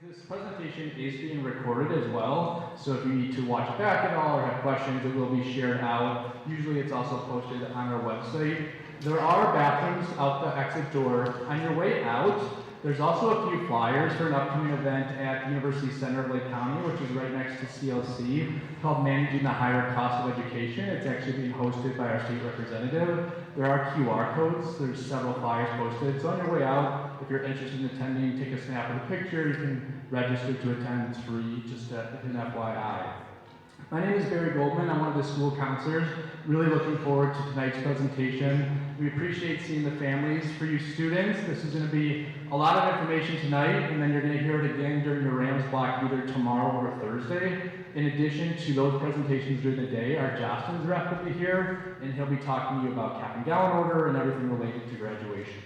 This presentation is being recorded as well, so if you need to watch it back at all or have questions, it will be shared out. Usually it's also posted on our website. There are bathrooms out the exit door. On your way out, there's also a few flyers for an upcoming event at University Center of Lake County, which is right next to CLC, called Managing the Higher Cost of Education. It's actually being hosted by our state representative. There are QR codes. There's several flyers posted. So on your way out, if you're interested in attending, take a snap of the picture. You can register to attend. It's free, just an FYI. My name is Barry Goldman. I'm one of the school counselors. Really looking forward to tonight's presentation. We appreciate seeing the families. For you students, this is going to be a lot of information tonight, and then you're going to hear it again during your Rams block either tomorrow or Thursday. In addition to those presentations during the day, our Jostens rep will be here, and he'll be talking to you about cap and gown order and everything related to graduation.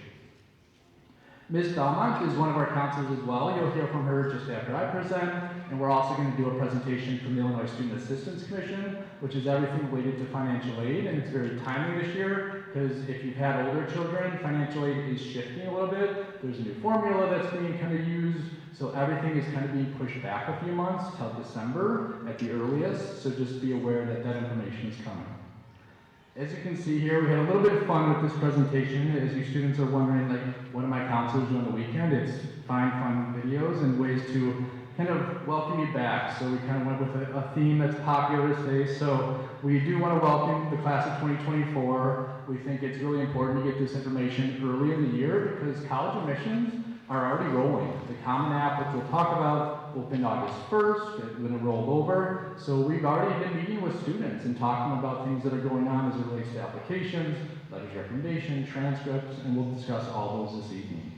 Ms. Belmont is one of our counselors as well. You'll hear from her just after I present, and we're also going to do a presentation from the Illinois Student Assistance Commission, which is everything related to financial aid, and it's very timely this year, because if you've had older children, financial aid is shifting a little bit. There's a new formula that's being kind of used, so everything is kind of being pushed back a few months till December at the earliest, so just be aware that that information is coming. As you can see here, we had a little bit of fun with this presentation. As you students are wondering, like, what do my counselors do on the weekend? It's find fun videos and ways to kind of welcome you back. So we kind of went with a theme that's popular today. So we do want to welcome the class of 2024. We think it's really important to get this information early in the year because college admissions are already rolling. The Common App, which we'll talk about, opened August 1st, and then it rolled over. So we've already been meeting with students and talking about things that are going on as it relates to applications, letters of recommendation, transcripts, and we'll discuss all those this evening.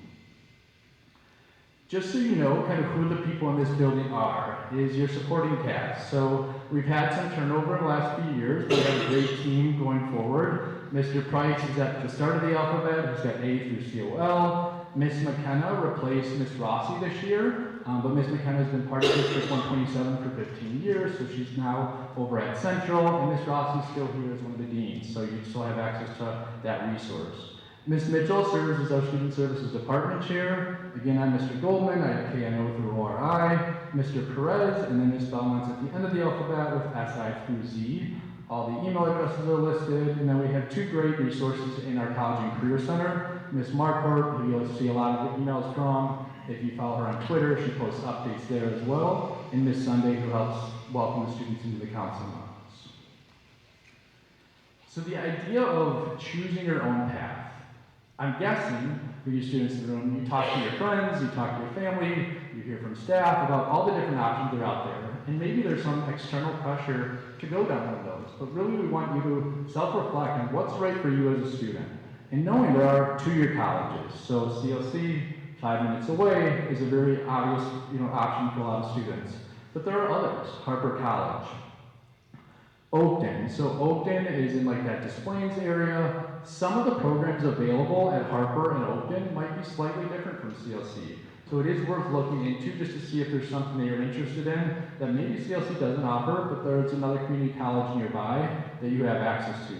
Just so you know kind of who the people in this building are, is your supporting cast. So we've had some turnover in the last few years, but we have a great team going forward. Mr. Price is at the start of the alphabet. He's got A through COL. Miss McKenna replaced Miss Rossi this year, but Miss McKenna has been part of District 127 for 15 years, so she's now over at Central, and Miss Rossi is still here as one of the deans, so you still have access to that resource. Miss Mitchell serves as our Student Services Department Chair. Again, I'm Mr. Goldman, I have KNO through ORI, Mr. Perez, and then Miss Belmont's at the end of the alphabet with SI through Z. All the email addresses are listed, and then we have two great resources in our College and Career Center. Miss Marquardt, who you'll see a lot of the emails from. If you follow her on Twitter, she posts updates there as well. And Miss Sunday, who helps welcome the students into the counseling office. So the idea of choosing your own path. I'm guessing for you students in the room, you talk to your friends, you talk to your family, you hear from staff about all the different options that are out there. And maybe there's some external pressure to go down one of those. But really we want you to self-reflect on what's right for you as a student. And knowing there are two-year colleges, so CLC, 5 minutes away, is a very obvious option for a lot of students. But there are others, Harper College. Oakton, so Oakton is in like that Des Plaines area. Some of the programs available at Harper and Oakton might be slightly different from CLC. So it is worth looking into just to see if there's something that you're interested in that maybe CLC doesn't offer, but there's another community college nearby that you have access to.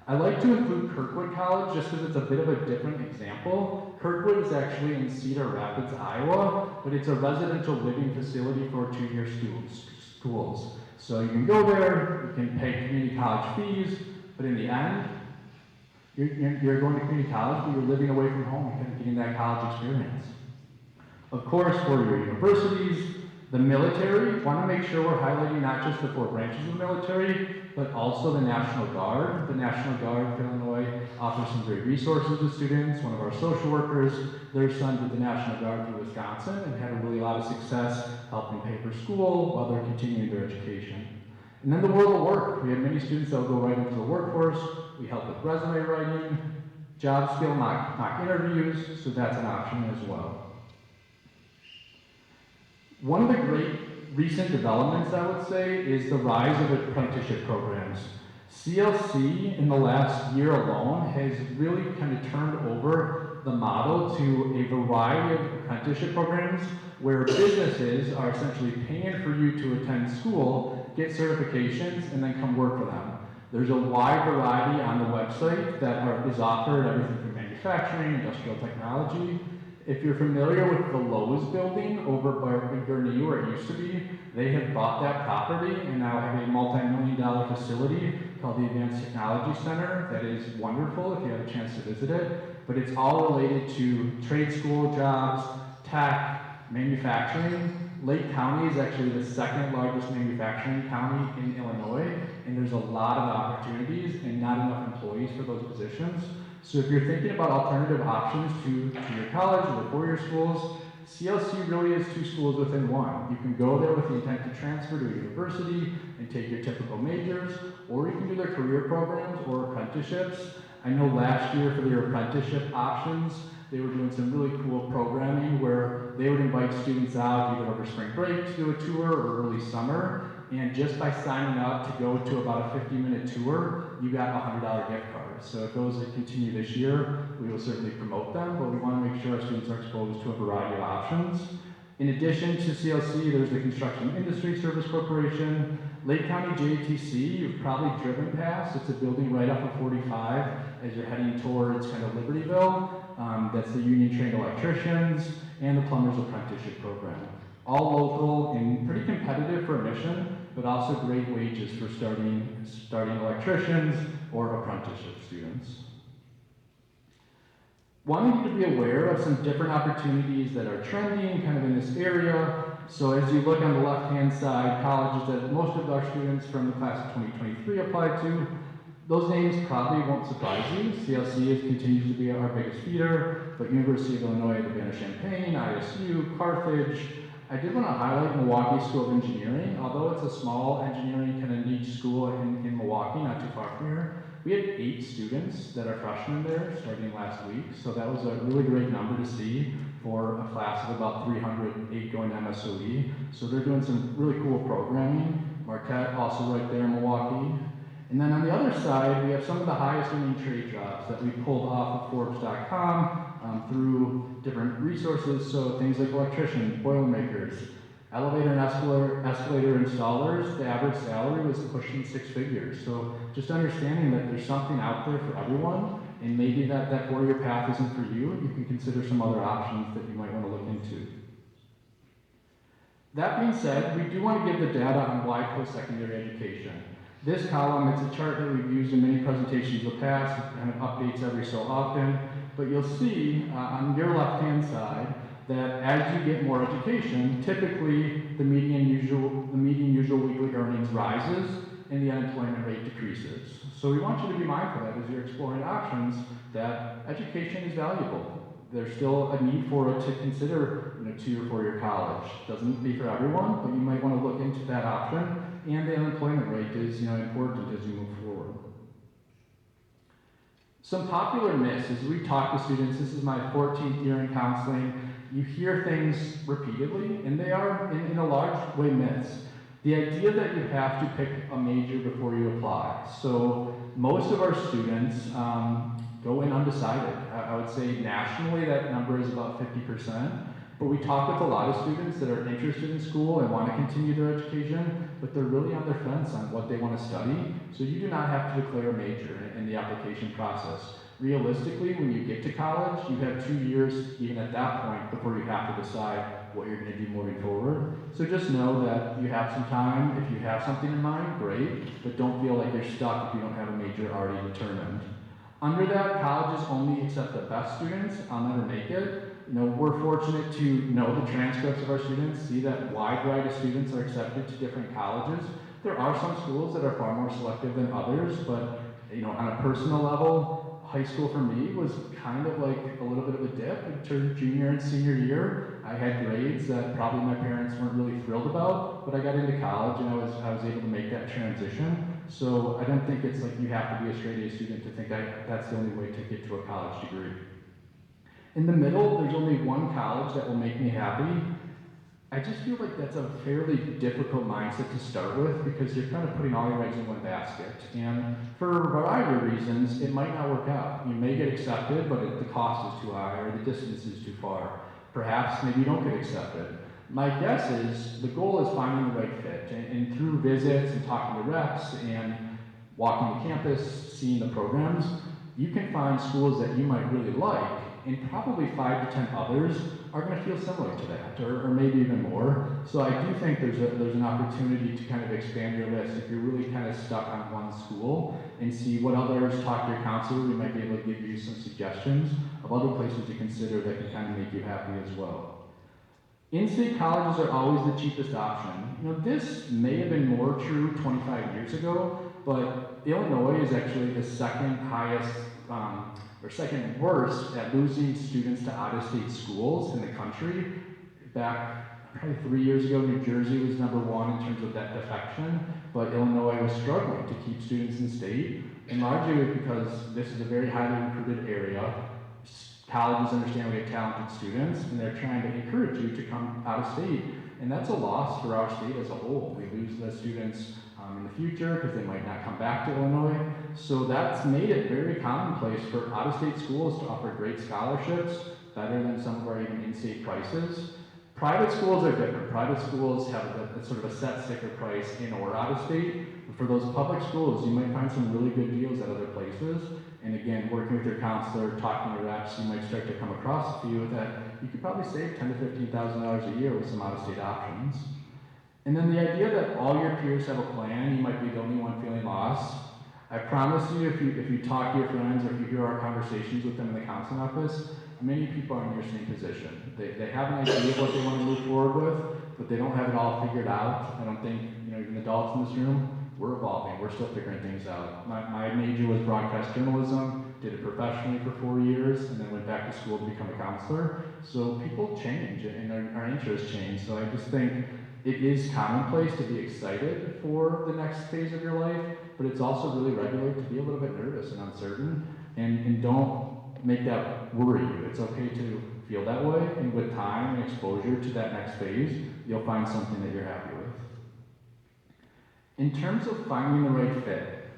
I like to include Kirkwood College just because it's a bit of a different example. Kirkwood is actually in Cedar Rapids, Iowa, but it's a residential living facility for two-year schools. So you can go there, you can pay community college fees, but in the end, you're going to community college, but you're living away from home and getting that college experience. Of course, for your universities, the military, want to make sure we're highlighting not just the 4 branches of the military, but also the National Guard. The National Guard for Illinois offers some great resources to students. One of our social workers, their son did the National Guard through Wisconsin and had a lot of success helping pay for school while they're continuing their education. And then the world of work. We have many students that will go right into the workforce. We help with resume writing, job skill mock interviews, so that's an option as well. One of the great recent developments, I would say, is the rise of apprenticeship programs. CLC, in the last year alone, has really kind of turned over the model to a variety of apprenticeship programs where businesses are essentially paying for you to attend school, get certifications, and then come work for them. There's a wide variety on the website that is offered, everything from manufacturing, industrial technology. If you're familiar with the Lowe's building over by Gurnee, where it used to be, they have bought that property and now have a multi-million-dollar facility called the Advanced Technology Center that is wonderful if you have a chance to visit it. But it's all related to trade school jobs, tech, manufacturing. Lake County is actually the second largest manufacturing county in Illinois, and there's a lot of opportunities and not enough employees for those positions. So if you're thinking about alternative options to your college or the four-year schools, CLC really is two schools within one. You can go there with the intent to transfer to a university and take your typical majors, or you can do their career programs or apprenticeships. I know last year for their apprenticeship options, they were doing some really cool programming where they would invite students out either over spring break to do a tour or early summer. And just by signing up to go to about a 50-minute tour, you got a $100 gift card. So if those continue this year, we will certainly promote them, but we want to make sure our students are exposed to a variety of options. In addition to CLC, there's the Construction Industry Service Corporation, Lake County JTC, you've probably driven past. It's a building right off of 45 as you're heading towards kind of Libertyville. That's the union trained electricians and the plumber's apprenticeship program. All local and pretty competitive for admission, but also great wages for starting electricians or apprenticeship students. Wanting you to be aware of some different opportunities that are trending kind of in this area. So as you look on the left-hand side, colleges that most of our students from the class of 2023 applied to, those names probably won't surprise you. CLC continues to be our biggest feeder, but University of Illinois, Urbana-Champaign, ISU, Carthage. I did want to highlight Milwaukee School of Engineering. Although it's a small engineering kind of niche school in Milwaukee, not too far from here, we had 8 students that are freshmen there starting last week. So that was a really great number to see for a class of about 308 going to MSOE. So they're doing some really cool programming. Marquette also right there in Milwaukee. And then on the other side, we have some of the highest earning trade jobs that we pulled off of Forbes.com through different resources. So things like electricians, boilermakers, elevator and escalator installers, the average salary was pushing 6 figures. So just understanding that there's something out there for everyone, and maybe that four-year path isn't for you, you can consider some other options that you might want to look into. That being said, we do want to give the data on why post-secondary education. This column, it's a chart that we've used in many presentations in the past. It kind of updates every so often. But you'll see on your left-hand side that as you get more education, typically the median usual weekly earnings rises and the unemployment rate decreases. So we want you to be mindful that as you're exploring options, that education is valuable. There's still a need for it to consider 2 or 4 year college. Doesn't be for everyone, but you might want to look into that option. And the unemployment rate is important as you move forward. Some popular myths as we talk to students, this is my 14th year in counseling, you hear things repeatedly, and they are in a large way myths. The idea that you have to pick a major before you apply. So most of our students go in undecided. I would say nationally that number is about 50%. But we talk with a lot of students that are interested in school and want to continue their education, but they're really on their fence on what they want to study. So you do not have to declare a major in the application process. Realistically, when you get to college, you have 2 years, even at that point, before you have to decide what you're going to do moving forward. So just know that you have some time. If you have something in mind, great, but don't feel like you're stuck if you don't have a major already determined. Under that, colleges only accept the best students. I'll never make it. We're fortunate to know the transcripts of our students, see that wide variety of students are accepted to different colleges. There are some schools that are far more selective than others, but on a personal level, high school for me was kind of like a little bit of a dip. Into junior and senior year, I had grades that probably my parents weren't really thrilled about, but I got into college and I was able to make that transition. So I don't think it's like you have to be a straight A student to think that's the only way to get to a college degree. In the middle, there's only one college that will make me happy. I just feel like that's a fairly difficult mindset to start with because you're kind of putting all your eggs in one basket. And for a variety of reasons, it might not work out. You may get accepted, but the cost is too high or the distance is too far. Perhaps maybe you don't get accepted. My guess is the goal is finding the right fit. And through visits and talking to reps and walking the campus, seeing the programs, you can find schools that you might really like and probably 5 to 10 others are going to feel similar to that, or maybe even more. So I do think there's an opportunity to kind of expand your list if you're really kind of stuck on one school and see what others. Talk to your counselor. We might be able to give you some suggestions of other places to consider that can kind of make you happy as well. In-state colleges are always the cheapest option. You know, this may have been more true 25 years ago, but Illinois is actually the second highest, or second worst at losing students to out-of-state schools in the country. Back probably 3 years ago, New Jersey was number one in terms of that defection, but Illinois was struggling to keep students in state, and largely because this is a very highly recruited area. Colleges understand we have talented students, and they're trying to encourage you to come out of state. And that's a loss for our state as a whole. We lose the students in the future because they might not come back to Illinois. So that's made it very commonplace for out-of-state schools to offer great scholarships, better than some of our even in-state prices. Private schools are different. Private schools have a sort of a set sticker price in or out of state. But for those public schools, you might find some really good deals at other places. And again, working with your counselor, talking to reps, you might start to come across a few that you could probably save $10,000 to $15,000 a year with some out-of-state options. And then the idea that all your peers have a plan, you might be the only one feeling lost. I promise you, if you talk to your friends or if you hear our conversations with them in the counseling office, many people are in your same position. They have an idea of what they want to move forward with, but they don't have it all figured out. I don't think, even adults in this room, we're evolving, we're still figuring things out. My major was broadcast journalism, did it professionally for 4 years, and then went back to school to become a counselor. So people change, and our interests change. So I just think it is commonplace to be excited for the next phase of your life, but it's also really regular to be a little bit nervous and uncertain, and don't make that worry you. It's okay to feel that way, and with time and exposure to that next phase, you'll find something that you're happy with. In terms of finding the right fit,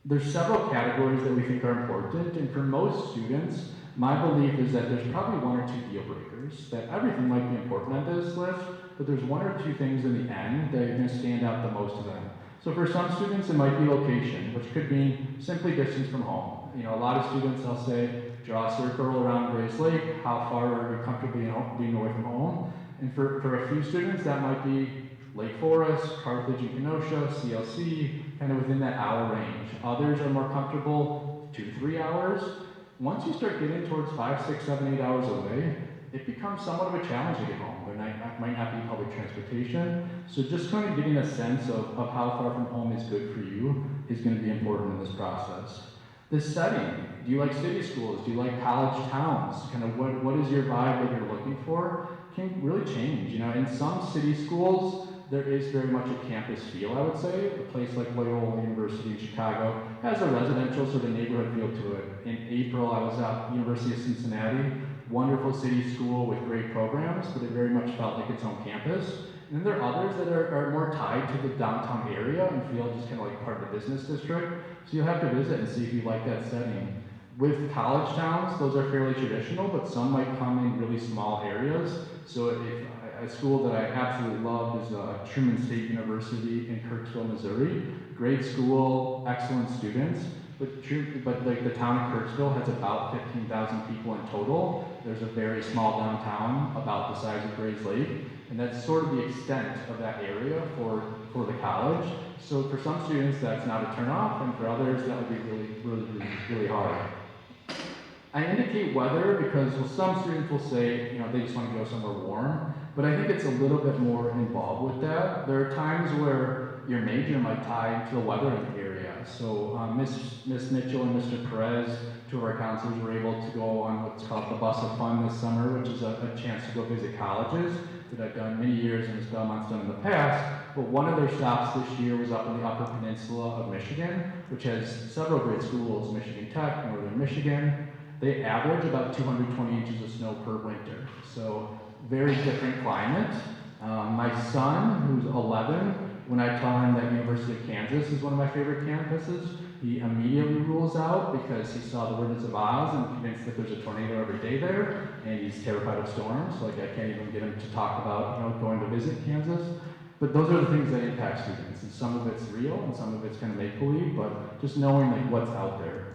there's several categories that we think are important, and for most students, my belief is that there's probably one or two deal breakers, that everything might be important on this list, but there's one or two things in the end that are going to stand out the most to them. So for some students, it might be location, which could mean simply distance from home. A lot of students, I'll say, draw a circle around Grace Lake, how far are you comfortable being away from home? And for a few students, that might be Lake Forest, Carthage and Kenosha, CLC, kind of within that hour range. Others are more comfortable 2 to 3 hours. Once you start getting towards 5, 6, 7, 8 hours away, it becomes somewhat of a challenge to get home. There might not be public transportation. So just kind of getting a sense of how far from home is good for you is going to be important in this process. The setting, do you like city schools? Do you like college towns? Kind of what is your vibe that you're looking for? Can really change. In some city schools, there is very much a campus feel, I would say. A place like Loyola University in Chicago has a residential sort of neighborhood feel to it. In April, I was at University of Cincinnati, wonderful city school with great programs, but it very much felt like its own campus. And then there are others that are more tied to the downtown area and feel just kind of like part of the business district. So you'll have to visit and see if you like that setting. With college towns, those are fairly traditional, but some might come in really small areas. So if a school that I absolutely love is Truman State University in Kirksville, Missouri. Great school, excellent students, but like the town of Kirksville has about 15,000 people in total. There's a very small downtown, about the size of Grays Lake, and that's sort of the extent of that area for the college. So for some students, that's not a turnoff, and for others, that would be really hard. I indicate weather because some students will say, they just want to go somewhere warm, but I think it's a little bit more involved with that. There are times where your major might tie to the weather in the area. So Miss Mitchell and Mr. Perez, two of our counselors, were able to go on what's called the Bus of Fun this summer, which is a chance to go visit colleges that I've done many years and Ms. Belmont's done in the past. But one of their stops this year was up in the Upper Peninsula of Michigan, which has several great schools, Michigan Tech, Northern Michigan. They average about 220 inches of snow per winter. So very different climate. My son, who's 11, when I tell him that University of Kansas is one of my favorite campuses, he immediately rules out because he saw The Wizard of Oz and convinced that there's a tornado every day there, and he's terrified of storms. Like I can't even get him to talk about going to visit Kansas. But those are the things that impact students, and some of it's real and some of it's kind of make-believe, but just knowing what's out there.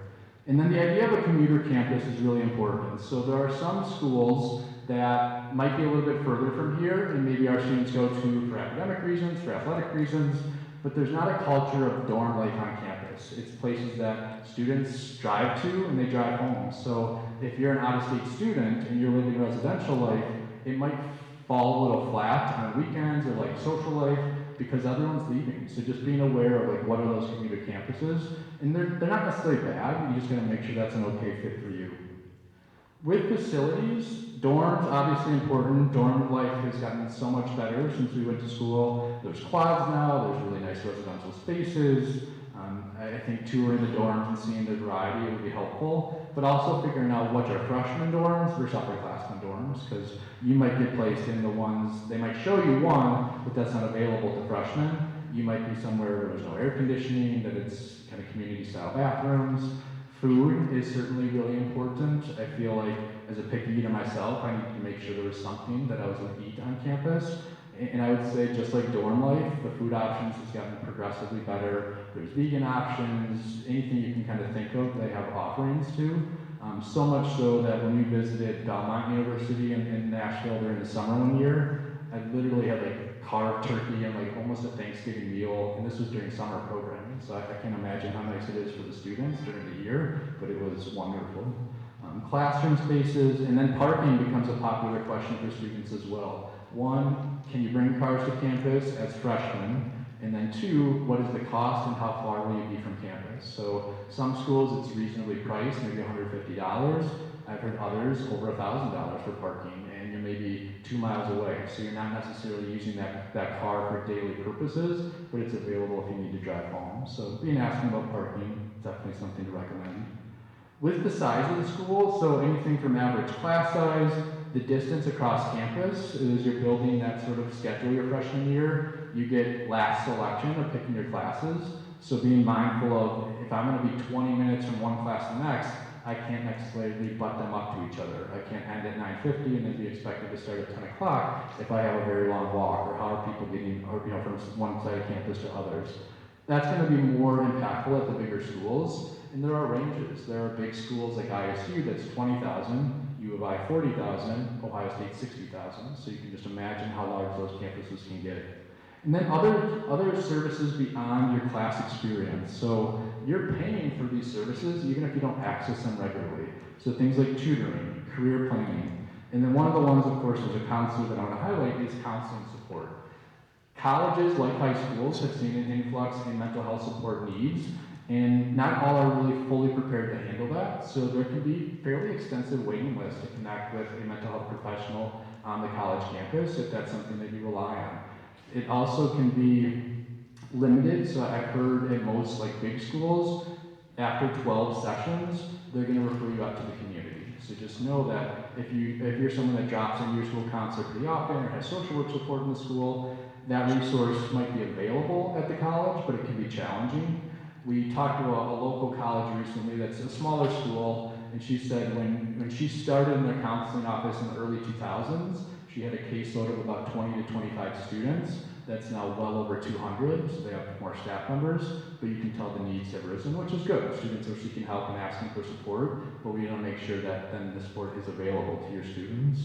And then the idea of a commuter campus is really important. So there are some schools that might be a little bit further from here, and maybe our students go to for academic reasons, for athletic reasons, but there's not a culture of dorm life on campus. It's places that students drive to and they drive home. So if you're an out-of-state student and you're living residential life, it might fall a little flat on weekends or like social life because everyone's leaving. So just being aware of like what are those commuter campuses, and they're not necessarily bad, you just gotta make sure that's an okay fit for you. With facilities, dorms obviously important. Dorm life has gotten so much better since we went to school. There's quads now, there's really nice residential spaces. I think touring the dorms and seeing the variety would be helpful, but also figuring out what are freshman dorms versus upperclassmen dorms, because you might get placed in the ones, they might show you one, but that's not available to freshmen. You might be somewhere where there's no air conditioning, that it's kind of community style bathrooms. Food is certainly really important. I feel like as a picky eater myself, I need to make sure there was something that I was going to eat on campus. And I would say just like dorm life, the food options has gotten progressively better. There's vegan options, anything you can kind of think of, they have offerings to. So much so that when we visited Belmont University in Nashville during the summer one year, I literally had like carved turkey and like almost a Thanksgiving meal, and this was during summer programming, so I can't imagine how nice it is for the students during the year, but it was wonderful. Classroom spaces, and then parking becomes a popular question for students as well. One, can you bring cars to campus as freshmen? And then two, what is the cost and how far will you be from campus? So some schools it's reasonably priced, maybe $150. I've heard others over $1,000 for parking, and you're maybe 2 miles away. So you're not necessarily using that car for daily purposes, but it's available if you need to drive home. So being asking about parking, definitely something to recommend. With the size of the school, so anything from average class size, the distance across campus, as you're building that sort of schedule your freshman year, you get last selection of picking your classes. So being mindful of, if I'm gonna be 20 minutes from one class to the next, I can't necessarily butt them up to each other. I can't end at 9:50 and then be expected to start at 10 o'clock if I have a very long walk, or how are people getting, or, from one side of campus to others. That's gonna be more impactful at the bigger schools. And there are ranges. There are big schools like ISU that's 20,000, U of I 40,000, Ohio State 60,000. So you can just imagine how large those campuses can get. And then other services beyond your class experience. So you're paying for these services even if you don't access them regularly. So things like tutoring, career planning. And then one of the ones, of course, as a counselor that I want to highlight is counseling support. Colleges, like high schools, have seen an influx in mental health support needs. And not all are really fully prepared to handle that, so there can be fairly extensive waiting lists to connect with a mental health professional on the college campus if that's something that you rely on. It also can be limited, so I've heard in most like big schools, after 12 sessions, they're going to refer you out to the community. So just know that if you're someone that drops into your school counselor pretty often or has social work support in the school, that resource might be available at the college, but it can be challenging. We talked to a local college recently that's a smaller school, and she said when she started in their counseling office in the early 2000s, she had a caseload of about 20 to 25 students. That's now well over 200, so they have more staff members, but you can tell the needs have risen, which is good. Students are seeking help and asking for support, but we want to make sure that then the support is available to your students.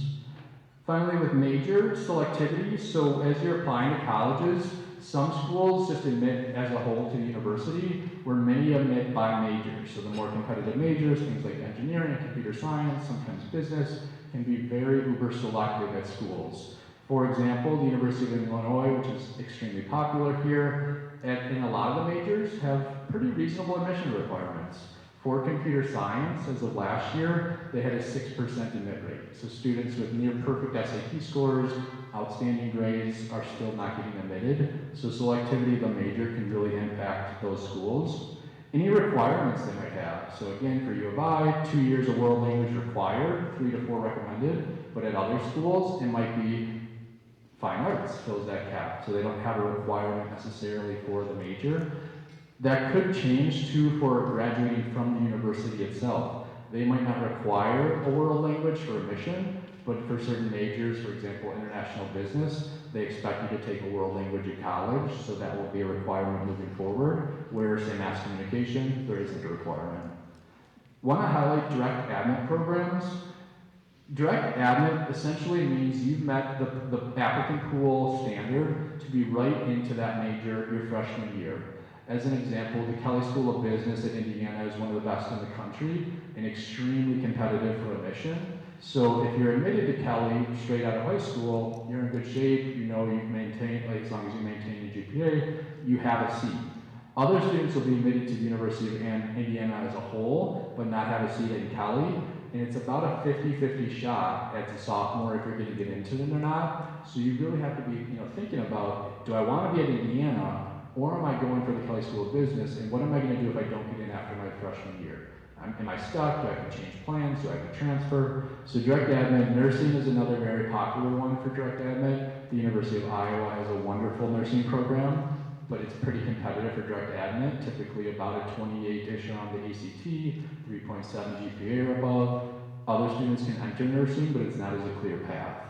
Finally, with major selectivity, so as you're applying to colleges, some schools just admit as a whole to the university, where many admit by major. So the more competitive majors, things like engineering, computer science, sometimes business, can be very uber selective at schools. For example, the University of Illinois, which is extremely popular here, in a lot of the majors have pretty reasonable admission requirements. For computer science, as of last year, they had a 6% admit rate. So students with near perfect SAT scores, outstanding grades are still not getting admitted. So selectivity of the major can really impact those schools. Any requirements they might have. So again, for U of I, 2 years of world language required, 3 to 4 recommended, but at other schools, it might be fine arts fills that cap. So they don't have a requirement necessarily for the major. That could change too for graduating from the university itself. They might not require a world language for admission, but for certain majors, for example, international business, they expect you to take a world language at college, so that will be a requirement moving forward, where say mass communication, there isn't a requirement. Want to highlight direct admit programs. Direct admit essentially means you've met the applicant pool standard to be right into that major your freshman year. As an example, the Kelly School of Business at Indiana is one of the best in the country and extremely competitive for admission. So if you're admitted to Kelly straight out of high school, you're in good shape, you know you've maintained, like as long as you maintain your GPA, you have a seat. Other students will be admitted to the University of Indiana as a whole, but not have a seat in Kelly. And it's about a 50-50 shot as a sophomore if you're going to get into them or not. So you really have to be, thinking about, do I want to be at Indiana, or am I going for the Kelly School of Business, and what am I going to do if I don't get in after my freshman year? Am I stuck? Do I have to change plans? Do I have to transfer? So direct admit, nursing is another very popular one for direct admit. The University of Iowa has a wonderful nursing program, but it's pretty competitive for direct admit, typically about a 28-ish on the ACT, 3.7 GPA or above. Other students can enter nursing, but it's not as a clear path.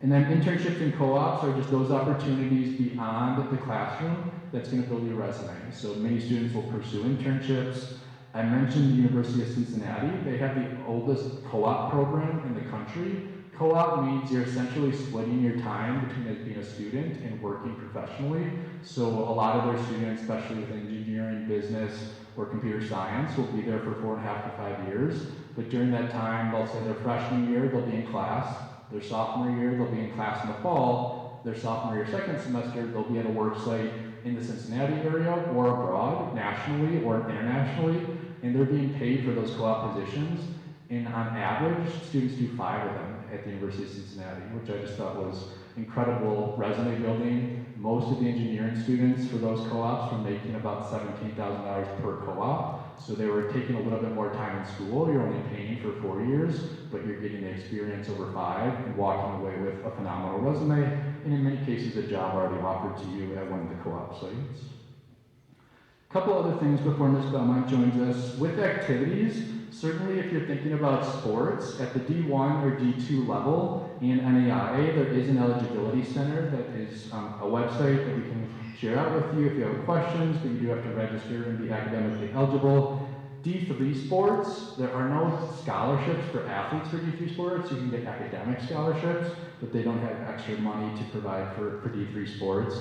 And then internships and co-ops are just those opportunities beyond the classroom that's going to build your resume. So many students will pursue internships. I mentioned the University of Cincinnati. They have the oldest co-op program in the country. Co-op means you're essentially splitting your time between being a student and working professionally. So a lot of their students, especially with engineering, business, or computer science, will be there for 4.5 to 5 years. But during that time, they'll say their freshman year, they'll be in class. Their sophomore year, they'll be in class in the fall. Their sophomore year, second semester, they'll be at a work site in the Cincinnati area or abroad, nationally or internationally, and they're being paid for those co-op positions. And on average, students do 5 of them at the University of Cincinnati, which I just thought was incredible resume building. Most of the engineering students for those co-ops were making about $17,000 per co-op. So they were taking a little bit more time in school. You're only paying for 4 years, but you're getting the experience over 5 and walking away with a phenomenal resume, and in many cases a job already offered to you at one of the co-op sites. A couple other things before Ms. Belmont joins us. With activities, certainly if you're thinking about sports at the D1 or D2 level in NAIA, there is an eligibility center that is a website that we can share out with you if you have questions, but you do have to register and be academically eligible. D3 sports, there are no scholarships for athletes for D3 sports. You can get academic scholarships, but they don't have extra money to provide for D3 sports.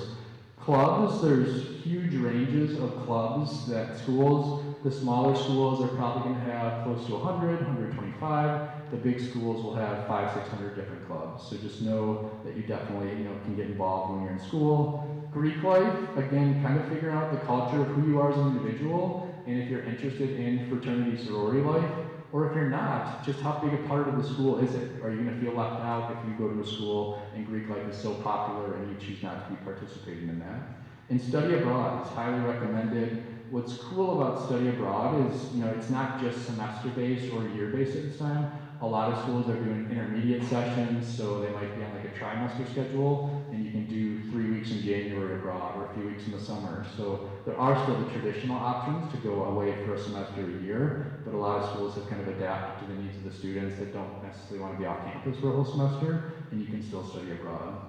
Clubs, there's huge ranges of clubs that schools, the smaller schools are probably going to have close to 100, 125. The big schools will have 500, 600 different clubs. So just know that you definitely can get involved when you're in school. Greek life, again, kind of figure out the culture of who you are as an individual, and if you're interested in fraternity sorority life, or if you're not, just how big a part of the school is it? Are you going to feel left out if you go to a school and Greek life is so popular and you choose not to be participating in that? And study abroad is highly recommended. What's cool about study abroad is, it's not just semester-based or year-based at this time. A lot of schools are doing intermediate sessions, so they might be on like a trimester schedule, and you can do 3 weeks in January abroad or a few weeks in the summer. So there are still the traditional options to go away for a semester or a year, but a lot of schools have kind of adapted to the needs of the students that don't necessarily want to be off campus for a whole semester, and you can still study abroad.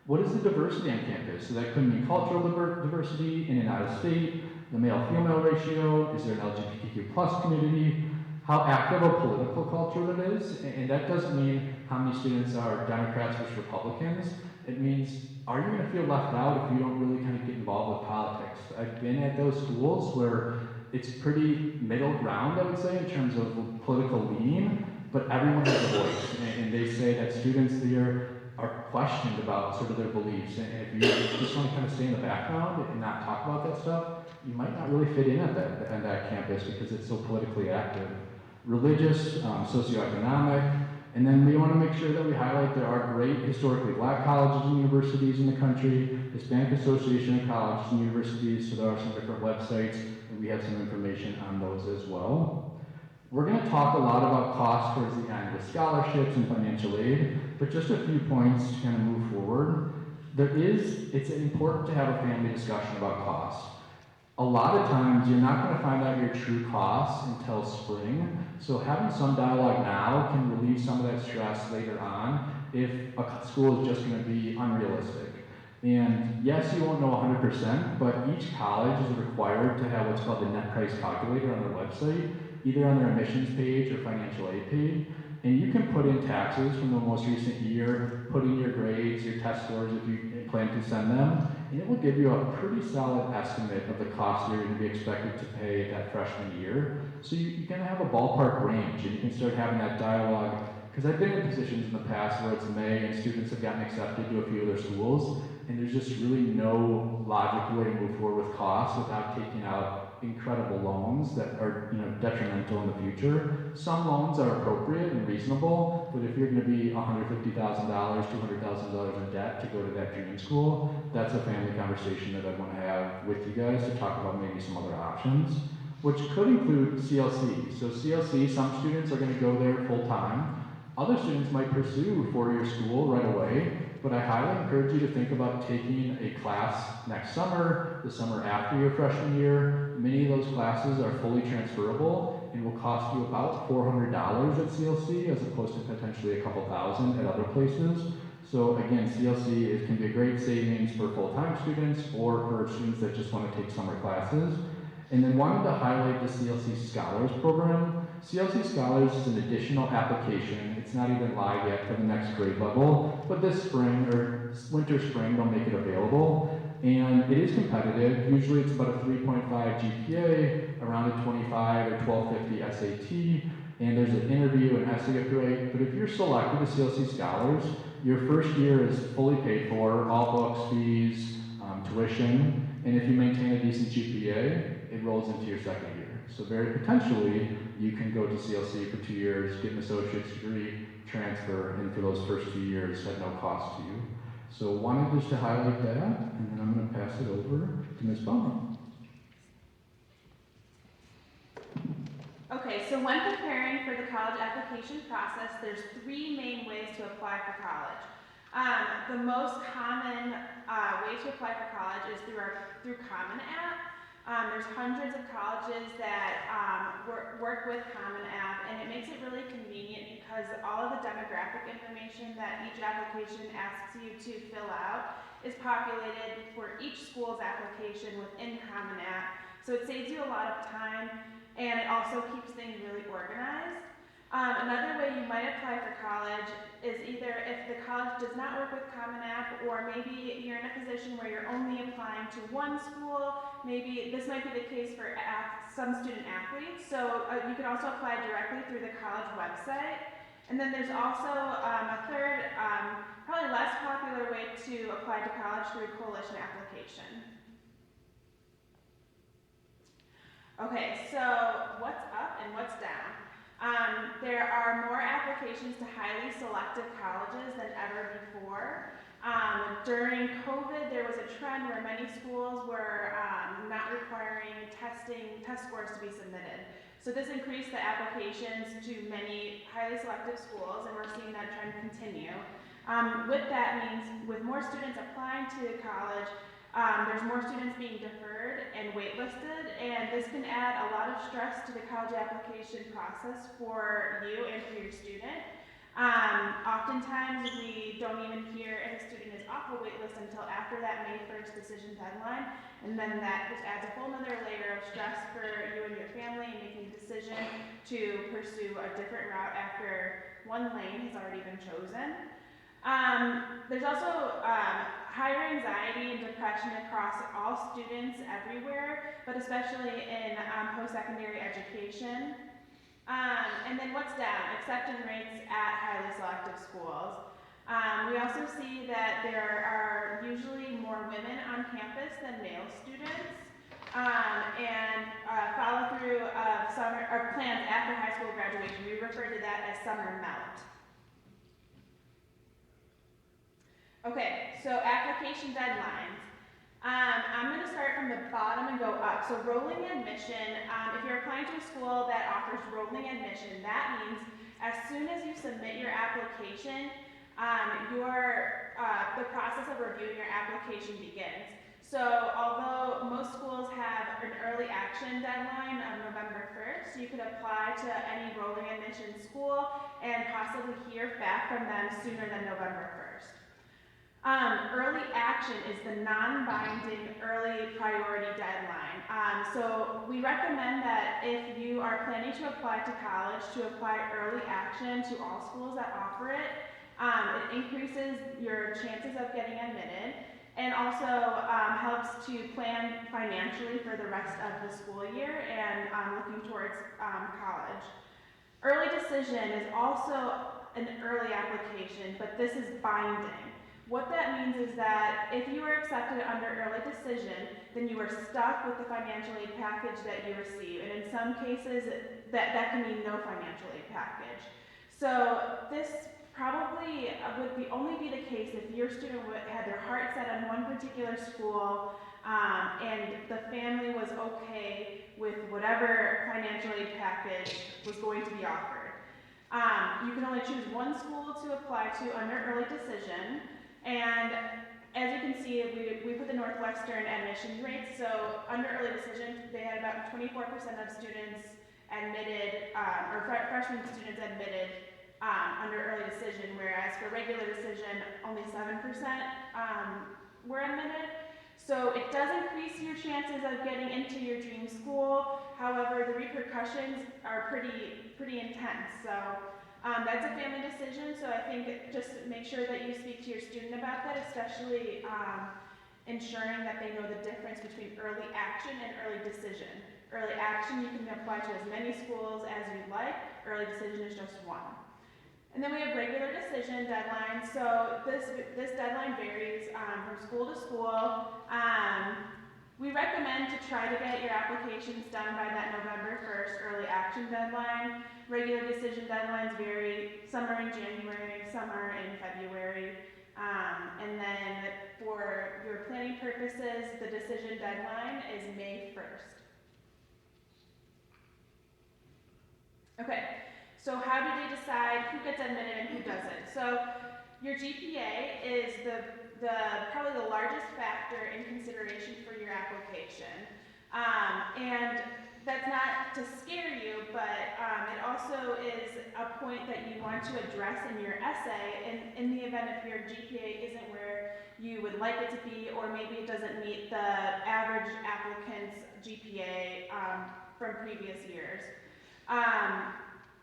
What is the diversity on campus? So that could mean cultural diversity, in and out of state, the male-female ratio, is there an LGBTQ plus community, how active a political culture that is, and that doesn't mean how many students are Democrats versus Republicans. It means, are you going to feel left out if you don't really kind of get involved with politics? I've been at those schools where it's pretty middle ground, I would say, in terms of political leaning, but everyone has a voice, and they say that students there are questioned about sort of their beliefs, and if you just want to kind of stay in the background and not talk about that stuff, you might not really fit in at that campus because it's so politically active. Religious, socioeconomic, and then we want to make sure that we highlight there are great historically black colleges and universities in the country, Hispanic Association of Colleges and Universities, so there are some different websites, and we have some information on those as well. We're going to talk a lot about costs towards the end with scholarships and financial aid, but just a few points to kind of move forward. It's important to have a family discussion about costs. A lot of times, you're not going to find out your true costs until spring, so having some dialogue now can relieve some of that stress later on if a school is just going to be unrealistic. And yes, you won't know 100%, but each college is required to have what's called the net price calculator on their website. either on their admissions page or financial aid page. And you can put in taxes from the most recent year, put in your grades, your test scores if you plan to send them, and it will give you a pretty solid estimate of the cost you're going to be expected to pay that freshman year. So you can have a ballpark range, and you can start having that dialogue. Because I've been in positions in the past where it's May and students have gotten accepted to a few of their schools, and there's just really no logical way to move forward with costs without taking out incredible loans that are detrimental in the future. Some loans are appropriate and reasonable, but if you're going to be $150,000, $200,000 in debt to go to that dream school, that's a family conversation that I want to have with you guys to talk about maybe some other options, which could include CLC. So CLC, some students are going to go there full time. Other students might pursue four-year school right away, but I highly encourage you to think about taking a class next summer, the summer after your freshman year. Many of those classes are fully transferable and will cost you about $400 at CLC as opposed to potentially a couple thousand at other places. So again, CLC can be a great savings for full-time students or for students that just want to take summer classes. And then wanted to highlight the CLC Scholars Program. CLC Scholars is an additional application. It's not even live yet for the next grade level, but this spring or winter spring they'll make it available. And it is competitive. Usually it's about a 3.5 GPA, around a 25 or 1250 SAT, and there's an interview and essay you have to write. But if you're selected as CLC Scholars, your first year is fully paid for, all books, fees, tuition, and if you maintain a decent GPA, it rolls into your second year. So very potentially, you can go to CLC for 2 years, get an associate's degree, transfer, and for those first 2 years at no cost to you. So wanted just to highlight that, and then I'm going to pass it over to Ms. Baumann. Okay, so when preparing for the college application process, there's 3 main ways to apply for college. The most common way to apply for college is through Common App. There's hundreds of colleges that work with Common App, and it makes it really convenient because all of the demographic information that each application asks you to fill out is populated for each school's application within Common App. So it saves you a lot of time, and it also keeps things really organized. Another way you might apply for college is either if the college does not work with Common App, or maybe you're in a position where you're only applying to one school. Maybe this might be the case for some student athletes. So you can also apply directly through the college website. And then there's also a third, probably less popular way to apply to college through coalition application. Okay, so what's up and what's down? There are more applications to highly selective colleges than ever before. During COVID, there was a trend where many schools were not requiring test scores to be submitted. So this increased the applications to many highly selective schools, and we're seeing that trend continue. With that means with more students applying to college, there's more students being deferred and waitlisted, and this can add a lot of stress to the college application process for you and for your student. Oftentimes we don't even hear if a student is off a waitlist until after that May 1st decision deadline, and then that just adds a whole other layer of stress for you and your family in making a decision to pursue a different route after one lane has already been chosen. There's also higher anxiety and depression across all students everywhere, but especially in post-secondary education. And then what's down? Acceptance rates at highly selective schools. We also see that there are usually more women on campus than male students, and follow through of summer or plans after high school graduation. We refer to that as summer melt. Okay, so application deadlines. I'm going to start from the bottom and go up. So rolling admission, if you're applying to a school that offers rolling admission, that means as soon as you submit your application, the process of reviewing your application begins. So although most schools have an early action deadline of November 1st, you could apply to any rolling admission school and possibly hear back from them sooner than November 1st. Early action is the non-binding early priority deadline. So we recommend that if you are planning to apply to college, to apply early action to all schools that offer it. It increases your chances of getting admitted and also helps to plan financially for the rest of the school year and looking towards college. Early decision is also an early application, but this is binding. What that means is that if you are accepted under early decision, then you are stuck with the financial aid package that you receive. And in some cases, that can mean no financial aid package. So this probably would only be the case if your student had their heart set on one particular school and the family was okay with whatever financial aid package was going to be offered. You can only choose one school to apply to under early decision, and as you can see, we put the Northwestern admission rates. So under early decision, they had about 24% of students admitted, or freshman students admitted under early decision, whereas for regular decision, only 7% were admitted. So it does increase your chances of getting into your dream school. However, the repercussions are pretty intense. So that's a family decision. So I think just make sure that you speak to your student about that, especially ensuring that they know the difference between early action and early decision. Early action, you can apply to as many schools as you'd like. Early decision is just one. And then we have regular decision deadlines. So this deadline varies from school to school. We recommend to try to get your applications done by that November 1st early action deadline. Regular decision deadlines vary. Some are in January, some are in February. And then for your planning purposes, the decision deadline is May 1st. Okay. So how do they decide who gets admitted and who doesn't? So your GPA is probably the largest factor in consideration for your application. And that's not to scare you, but it also is a point that you want to address in your essay in the event if your GPA isn't where you would like it to be, or maybe it doesn't meet the average applicant's GPA from previous years.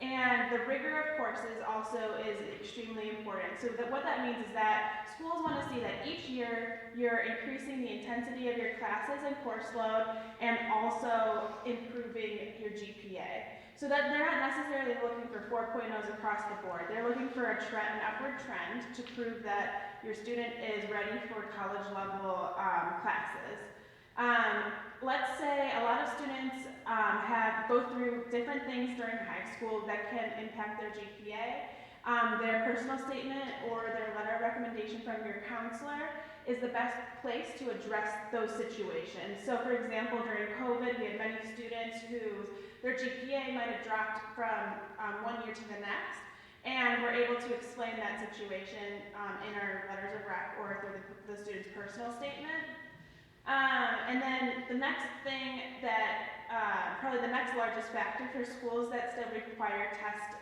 And the rigor of courses also is extremely important. So what that means is that schools want to see that each year you're increasing the intensity of your classes and course load and also improving your GPA. So that they're not necessarily looking for 4.0s across the board. They're looking for an upward trend to prove that your student is ready for college level classes. Let's say a lot of students go through different things during high school that can impact their GPA. Their personal statement or their letter of recommendation from your counselor is the best place to address those situations. So for example, during COVID, we had many students who their GPA might have dropped from one year to the next, and we're able to explain that situation in our letters of rec or through the student's personal statement. And then the next thing that, probably the next largest factor for schools that still require test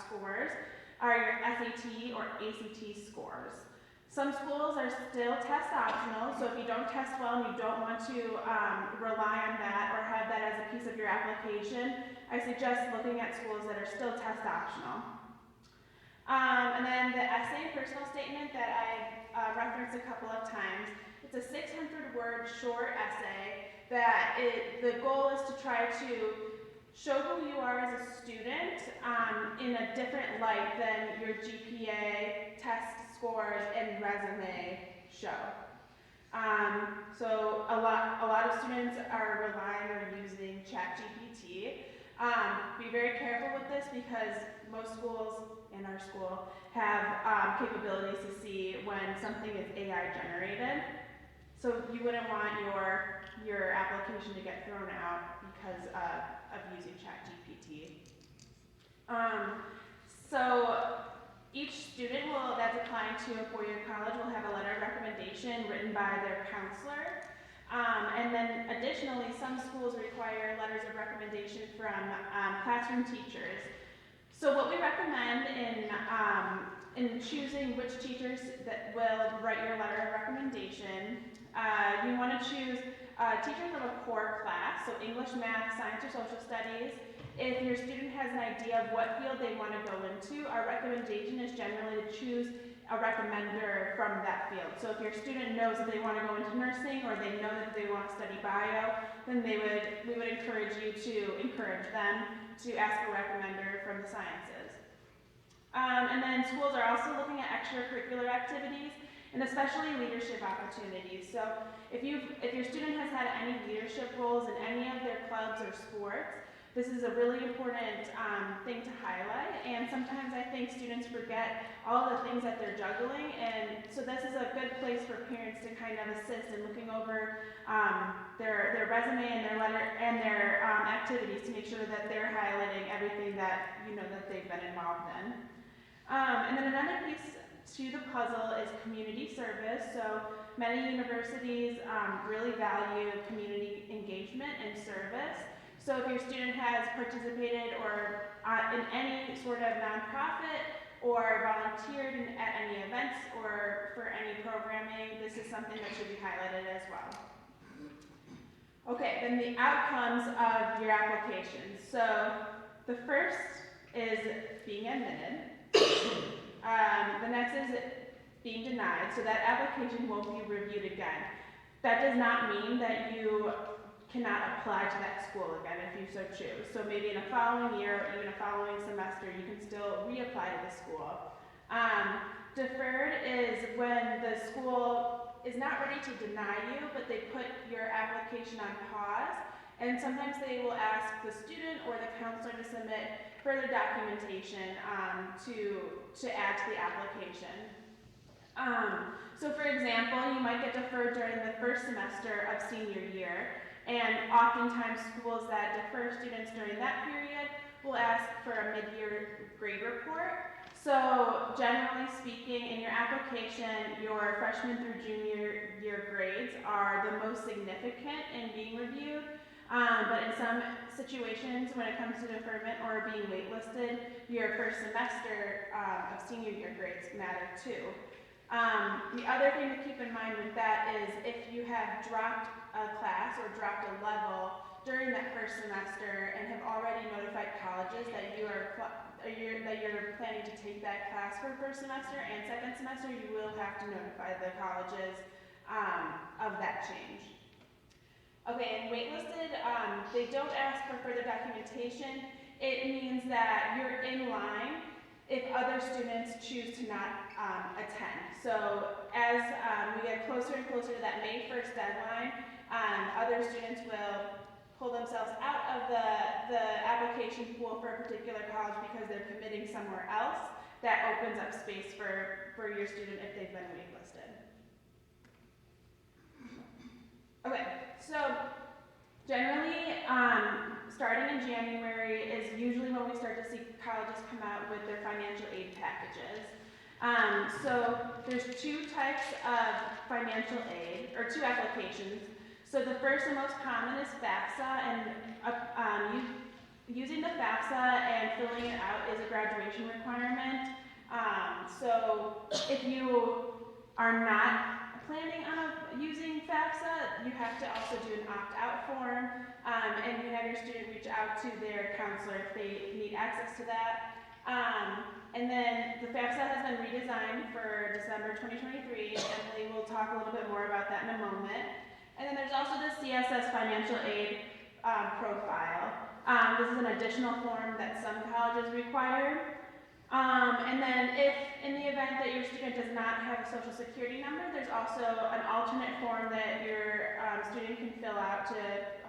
scores are your SAT or ACT scores. Some schools are still test optional, so if you don't test well and you don't want to rely on that or have that as a piece of your application, I suggest looking at schools that are still test optional. And then the essay and personal statement that I referenced a couple of times. It's a 600-word short essay that the goal is to try to show who you are as a student in a different light than your GPA, test scores, and resume show. So a lot of students are relying or using ChatGPT. Be very careful with this because most schools in our school have capabilities to see when something is AI generated. So you wouldn't want your application to get thrown out because of using ChatGPT. So each student that's applying to a four-year college will have a letter of recommendation written by their counselor. And then additionally, some schools require letters of recommendation from classroom teachers. So what we recommend in choosing which teachers that will write your letter of recommendation, you want to choose teachers of a core class, so English, math, science, or social studies. If your student has an idea of what field they want to go into, our recommendation is generally to choose a recommender from that field. So if your student knows that they want to go into nursing, or they know that they want to study bio, then we would encourage them to ask a recommender from the sciences. And then schools are also looking at extracurricular activities, and especially leadership opportunities. So if your student has had any leadership roles in any of their clubs or sports, this is a really important thing to highlight, and sometimes I think students forget all the things that they're juggling, and so this is a good place for parents to kind of assist in looking over their resume and their letter and their activities to make sure that they're highlighting everything that that they've been involved in. And then another piece to the puzzle is community service. So many universities really value community engagement and service. So if your student has participated or in any sort of nonprofit or volunteered at any events or for any programming, this is something that should be highlighted as well. Okay, then the outcomes of your application. So the first is being admitted. The next is being denied, so that application won't be reviewed again. That does not mean that you cannot apply to that school again if you so choose. So maybe in a following year or even a following semester, you can still reapply to the school. Deferred is when the school is not ready to deny you, but they put your application on pause, and sometimes they will ask the student or the counselor to submit further documentation to add to the application. So for example, you might get deferred during the first semester of senior year, and oftentimes schools that defer students during that period will ask for a mid-year grade report. So generally speaking, in your application, your freshman through junior year grades are the most significant in being reviewed. But in some situations, when it comes to deferment or being waitlisted, your first semester of senior year grades matter too. The other thing to keep in mind with that is if you have dropped a class or dropped a level during that first semester and have already notified colleges that you're planning to take that class for first semester and second semester, you will have to notify the colleges of that change. Okay, and waitlisted, they don't ask for further documentation. It means that you're in line if other students choose to not attend. So as we get closer and closer to that May 1st deadline, other students will pull themselves out of the application pool for a particular college because they're committing somewhere else. That opens up space for your student if they've been waitlisted. Okay, so generally, starting in January is usually when we start to see colleges come out with their financial aid packages. So there's two types of financial aid, or two applications. So the first and most common is FAFSA, and using the FAFSA and filling it out is a graduation requirement. So if you are not planning on using FAFSA, you have to also do an opt-out form, and you have your student reach out to their counselor if they need access to that. And then the FAFSA has been redesigned for December 2023, and Emily will talk a little bit more about that in a moment. And then there's also the CSS financial aid profile. This is an additional form that some colleges require. And then if in the event that your student does not have a social security number, there's also an alternate form that your student can fill out to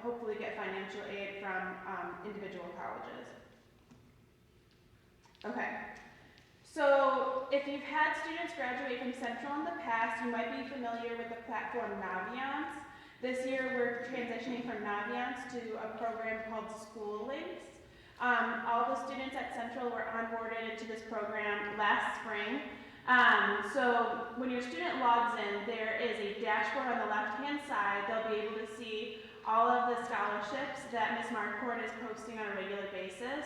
hopefully get financial aid from individual colleges. Okay, so if you've had students graduate from Central in the past, you might be familiar with the platform Naviance. This year we're transitioning from Naviance to a program called School Links. All the students at Central were onboarded into this program last spring. So when your student logs in, there is a dashboard on the left-hand side. They'll be able to see all of the scholarships that Ms. Marquardt is posting on a regular basis.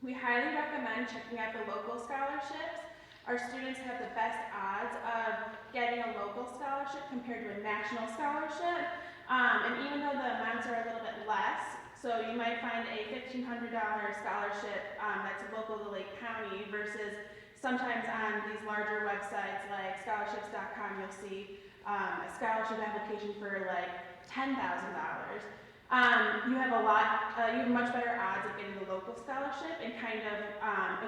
We highly recommend checking out the local scholarships. Our students have the best odds of getting a local scholarship compared to a national scholarship. And even though the amounts are a little bit less, so you might find a $1,500 scholarship that's local to Lake County versus sometimes on these larger websites like scholarships.com, you'll see a scholarship application for like $10,000. You have you have much better odds of getting the local scholarship and kind of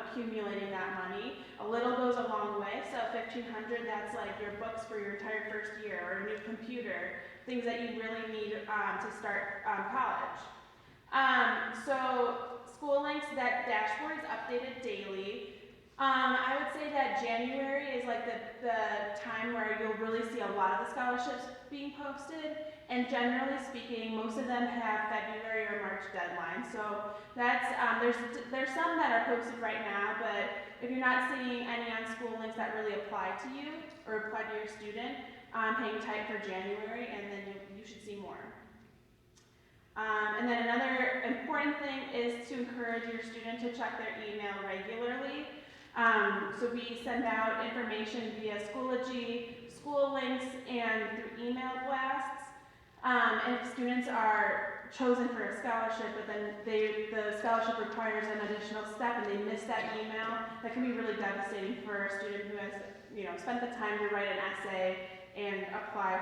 accumulating that money. A little goes a long way, so $1,500, that's like your books for your entire first year, or a new computer, things that you really need to start college. So school links, that dashboard is updated daily. I would say that January is like the time where you'll really see a lot of the scholarships being posted, and generally speaking, most of them have February or March deadlines. So that's there's some that are posted right now, but if you're not seeing any on school links that really apply to you or apply to your student, hang tight for January, and then you should see more. And then another important thing is to encourage your student to check their email regularly. So we send out information via Schoology, school links, and through email blasts. And if students are chosen for a scholarship, but then the scholarship requires an additional step and they miss that email, that can be really devastating for a student who has spent the time to write an essay and apply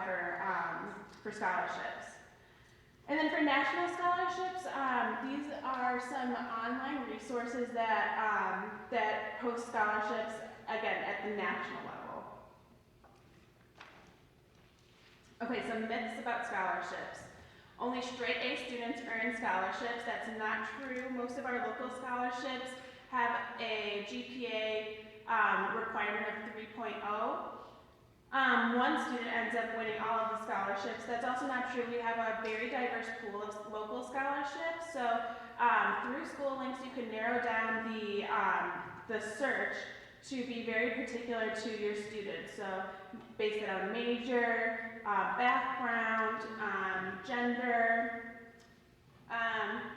for scholarships. And then for national scholarships, these are some online resources that post scholarships, again, at the national level. Okay, some myths about scholarships. Only straight A students earn scholarships. That's not true. Most of our local scholarships have a GPA requirement of 3.0. One student ends up winning all of the scholarships. That's also not true. We have a very diverse pool of local scholarships. So through school links, you can narrow down the search to be very particular to your students. So base it on major, background, gender.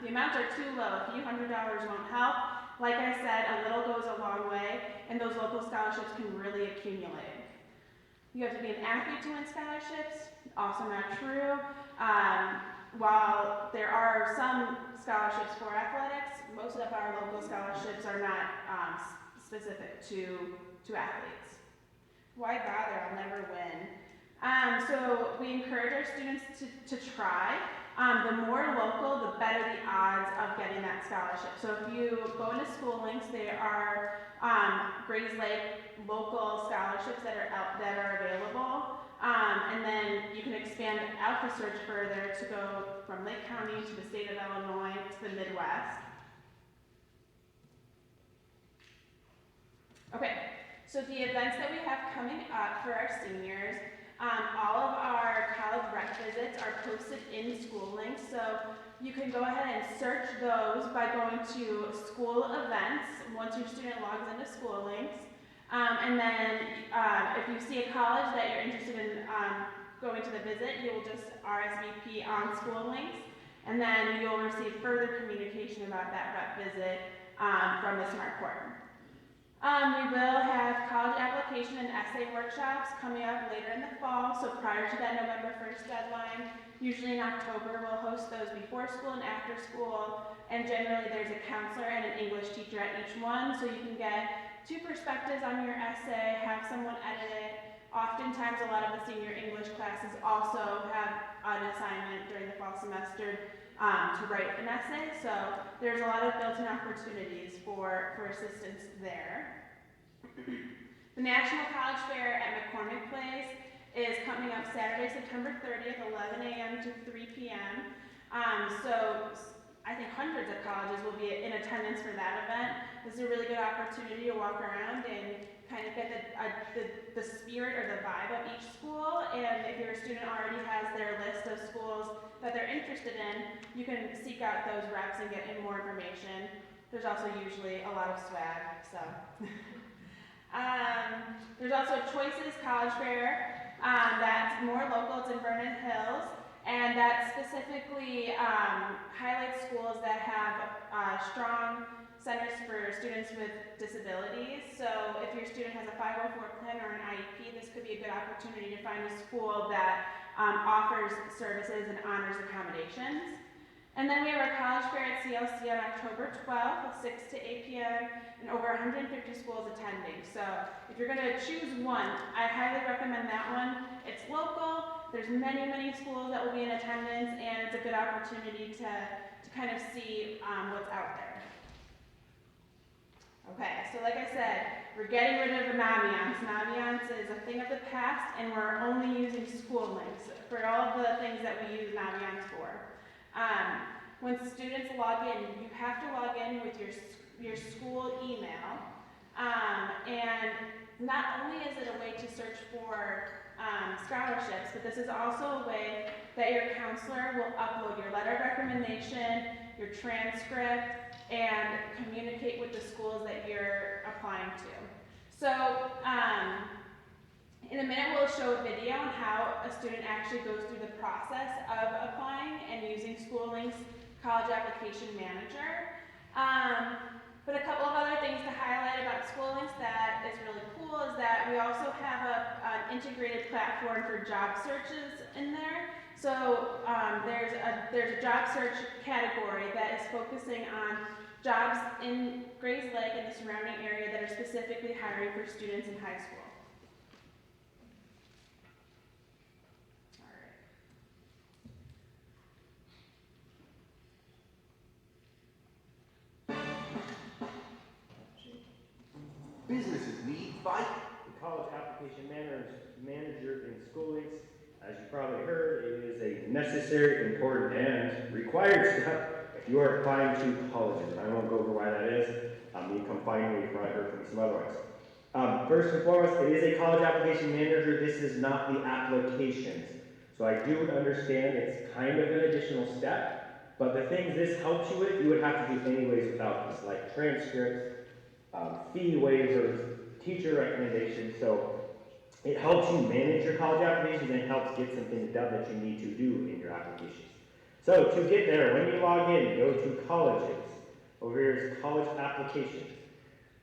The amounts are too low. A few $100s won't help. Like I said, a little goes a long way, and those local scholarships can really accumulate. You have to be an athlete to win scholarships. Also not true. While there are some scholarships for athletics, most of our local scholarships are not specific to athletes. Why bother? I'll never win. So we encourage our students to try. The more local, the better the odds of getting that scholarship. So if you go into school links, there are Grays Lake local scholarships that are available, and then you can expand out the search further to go from Lake County to the state of Illinois to the Midwest. Okay, so the events that we have coming up for our seniors, all of our college rec visits are posted in school links, so you can go ahead and search those by going to school events once your student logs into school links. And then if you see a college that you're interested in going to the visit, you will just RSVP on school links, and then you'll receive further communication about that rep visit from the Smart Court. We will have college application and essay workshops coming up later in the fall, so prior to that November 1st deadline. Usually in October, we'll host those before school and after school, and generally there's a counselor and an English teacher at each one, so you can get two perspectives on your essay, have someone edit it. Oftentimes, a lot of the senior English classes also have an assignment during the fall semester to write an essay, so there's a lot of built-in opportunities for assistance there. The National College Fair at McCormick Place is coming up Saturday, September 30th, 11 a.m. to 3 p.m. So I think hundreds of colleges will be in attendance for that event. This is a really good opportunity to walk around and kind of get the spirit or the vibe of each school, and if your student already has their list of schools that they're interested in, you can seek out those reps and get more information. There's also usually a lot of swag, so. There's also Choices College Fair, that's more local, it's in Vernon Hills, and that specifically highlights schools that have strong centers for students with disabilities. So if your student has a 504 plan or an IEP, this could be a good opportunity to find a school that offers services and honors accommodations. And then we have our college fair at CLC on October 12th, 6 to 8 p.m., and over 150 schools attending. So if you're going to choose one, I highly recommend that one. It's local, there's many, many schools that will be in attendance, and it's a good opportunity to kind of see what's out there. Okay, so like I said, we're getting rid of the Naviance. Naviance is a thing of the past, and we're only using school links for all the things that we use Naviance for. When students log in, you have to log in with your school email, and not only is it a way to search for scholarships, but this is also a way that your counselor will upload your letter of recommendation, your transcript, and communicate with the schools that you're applying to. So in a minute we'll show a video on how a student actually goes through the process of applying and using School Link's College Application Manager. But a couple of other things to highlight about School Links that is really cool is that we also have an integrated platform for job searches in there. So there's a job search category that is focusing on jobs in Grays Lake and the surrounding area that are specifically hiring for students in high school. Businesses need fight. The College Application Manager in School Links, as you probably heard, it is a necessary, important, and required step if you are applying to colleges. I won't go over why that is. You come find me, you've probably heard from me some otherwise. First and foremost, it is a College Application Manager. This is not the applications. So I do understand it's kind of an additional step, but the things this helps you with, you would have to do anyways without this, like transcripts, fee waivers, teacher recommendations. So it helps you manage your college applications and helps get some things done that you need to do in your applications. So to get there, when you log in, go to colleges. Over here is college applications.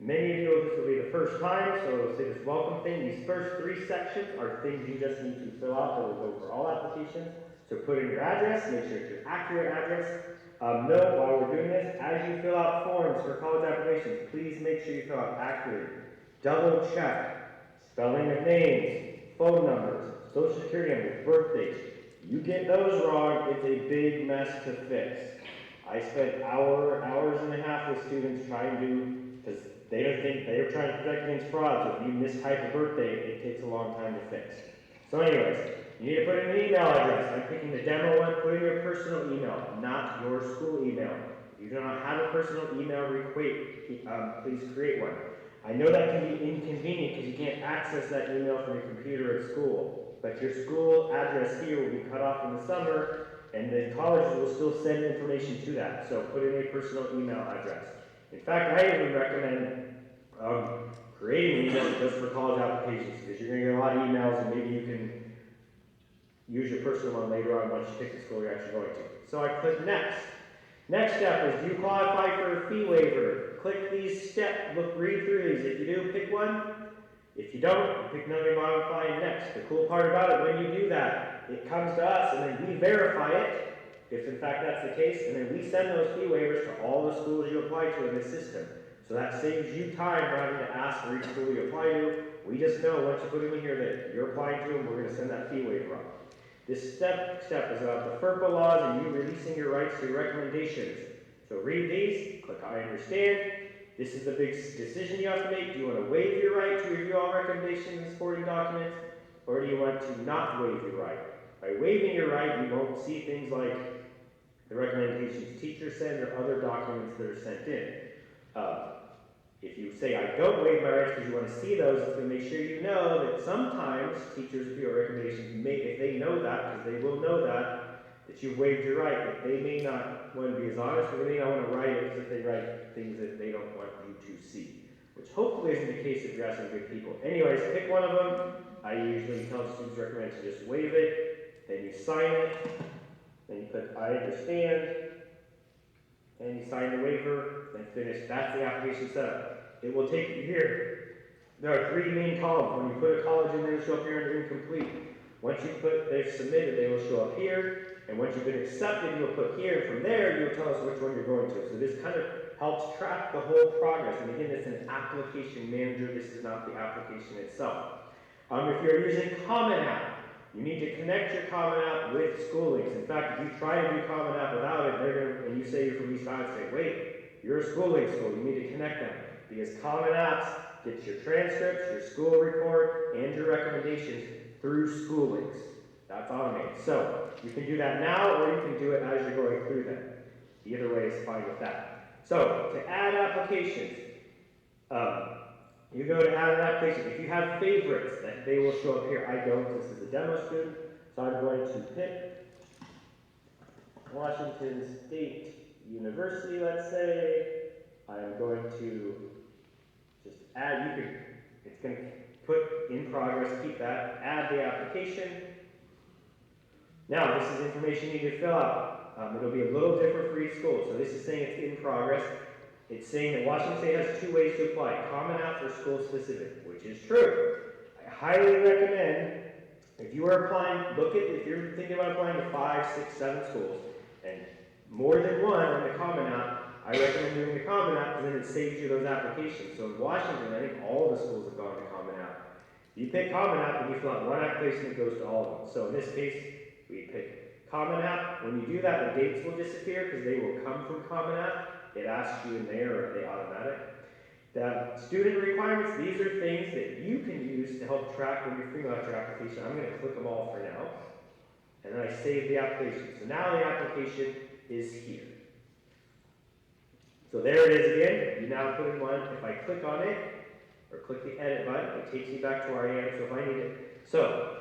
Many of you, this will be the first time, so say this welcome thing. These first three sections are things you just need to fill out. That will go for all applications. So put in your address, make sure it's your accurate address. Note while we're doing this, as you fill out forms for college applications, please make sure you fill out accurately. Double check spelling of names, phone numbers, social security numbers, birthdays. You get those wrong, it's a big mess to fix. I spent hours and a half with students trying to, because they don't think they're trying to protect against fraud. So if you mistype a birthday, it takes a long time to fix. So anyways, you need to put in an email address. I'm picking the demo one. Put in your personal email, not your school email. If you do not have a personal email, please create one. I know that can be inconvenient because you can't access that email from your computer at school. But your school address here will be cut off in the summer, and the colleges will still send information to that. So put in a personal email address. In fact, I even recommend creating an email just for college applications because you're going to get a lot of emails, and maybe you can use your personal one later on once you pick the school you're actually going to. So I click next. Next step is, do you qualify for a fee waiver? Click these steps, read through these. If you do, pick one. If you don't, you pick none and modify next. The cool part about it, when you do that, it comes to us and then we verify it, if in fact that's the case, and then we send those fee waivers to all the schools you apply to in this system. So that saves you time having to ask for each school you apply to. We just know once you put them in here that you're applying to them, we're going to send that fee waiver up. This step is about the FERPA laws and you releasing your rights to your recommendations. So read these, click I understand. This is the big decision you have to make. Do you want to waive your right to review all recommendations and supporting documents, or do you want to not waive your right? By waiving your right, you won't see things like the recommendations teachers send or other documents that are sent in. If you say, I don't waive my rights because you want to see those, it's going to make sure you know that sometimes teachers review recommendations, if they know that, because they will know that you've waived your right, but they may not want to be as honest, or they may not want to write it as if they write things that they don't want you to see, which hopefully isn't the case if you're asking good people. Anyways, pick one of them. I usually tell students recommend to just waive it, then you sign it, then you click I understand, and you sign the waiver, and finish. That's the application setup. It will take you here. There are three main columns. When you put a college in there, it'll show up here under incomplete. Once you put they've submitted, they will show up here. And once you've been accepted, you'll put here. And from there, you'll tell us which one you're going to. So this kind of helps track the whole progress. And again, it's an application manager. This is not the application itself. If you're using Common App, you need to connect your Common App with School Links. In fact, if you try to do Common App without it, and you say you're from East High, say, wait, you're a School Link school. You need to connect them. Because Common Apps gets your transcripts, your school report, and your recommendations through School Links. That's automated. So you can do that now, or you can do it as you're going through them. Either way is fine with that. So to add applications, you go to add an application. If you have favorites, that they will show up here. I don't. This is a demo student, so I'm going to pick Washington State University. Let's say I'm going to just add. It's going to put in progress. Keep that. Add the application. Now this is information you need to fill out. It'll be a little different for each school. So this is saying it's in progress. It's saying that Washington State has two ways to apply. Common App or school specific, which is true. I highly recommend, if you are applying, if you're thinking about applying to 5, 6, 7 schools, and more than one on the Common App, I recommend doing the Common App because then it saves you those applications. So in Washington, I think all the schools have gone to Common App. If you pick Common App, then you fill out one application that goes to all of them. So in this case, we pick Common App. When you do that, the dates will disappear because they will come from Common App. It asks you in there, or are they automatic? The student requirements, these are things that you can use to help track when you're filling out your application. I'm going to click them all for now. And then I save the application. So now the application is here. So there it is again. You now put in one. If I click on it, or click the edit button, it takes me back to where I am. So if I need it. So,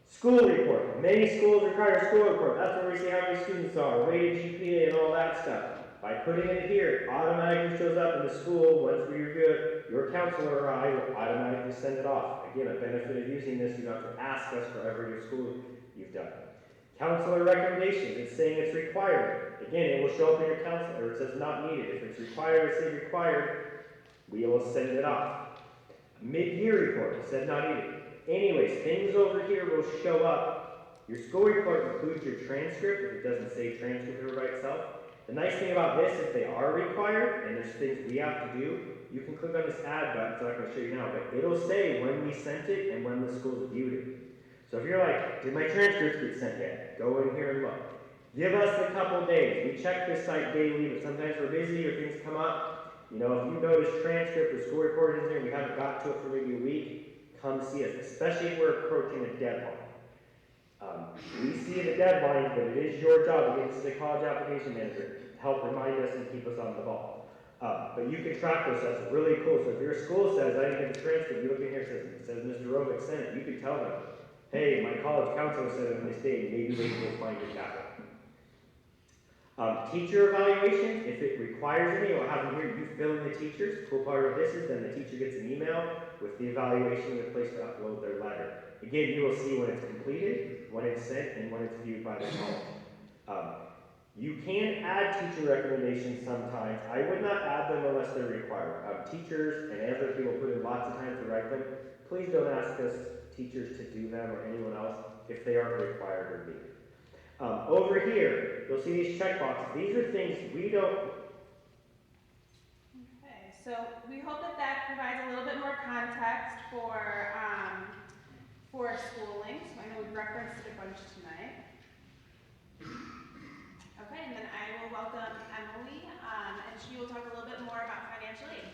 school report. Many schools require a school report. That's where we see how many students are, weighted GPA, and all that stuff. By putting it here, it automatically shows up in the school. Once we review it, your counselor or I will automatically send it off. Again, a benefit of using this, you don't have to ask us for every school you've done. Counselor recommendations, it's saying it's required. Again, it will show up in your counselor, or it says not needed. If it's required, it says required, we will send it off. Mid-year report, it said not needed. Anyways, things over here will show up. Your school report includes your transcript. If it doesn't say transcript here by itself. The nice thing about this, if they are required, and there's things we have to do, you can click on this add button, so I'm going to show you now, but it'll say when we sent it and when the schools viewed it. So if you're like, did my transcripts get sent yet? Go in here and look. Give us a couple days. We check this site daily, but sometimes we're busy or things come up. You know, if you notice transcript or school report is there and we haven't got to it for maybe a week, come see us, especially if we're approaching a deadline. We see the deadline, but it is your job, again, this is a college application manager, to help remind us and keep us on the ball. But you can track those, that's really cool. So if your school says, I didn't get the transcript, you look in here, it says Mr. Rovick sent it, you can tell them, hey, my college counselor said on this day, maybe they can find it that way. Teacher evaluations, if it requires any, you'll have them here, you fill in the teachers. Cool part of this is then the teacher gets an email with the evaluation and the place to upload their letter. Again, you will see when it's completed, when it's sent, and when it's viewed by the college. You can add teacher recommendations sometimes. I would not add them unless they're required. Teachers and other people put in lots of time to write them. Please don't ask us teachers to do them or anyone else if they aren't required or needed. Over here, you'll see these checkboxes. These are things we don't. Okay, so we hope that that provides a little bit more context for school links. I know we've referenced it a bunch tonight. Okay, and then I will welcome Emily, and she will talk a little bit more about financial aid.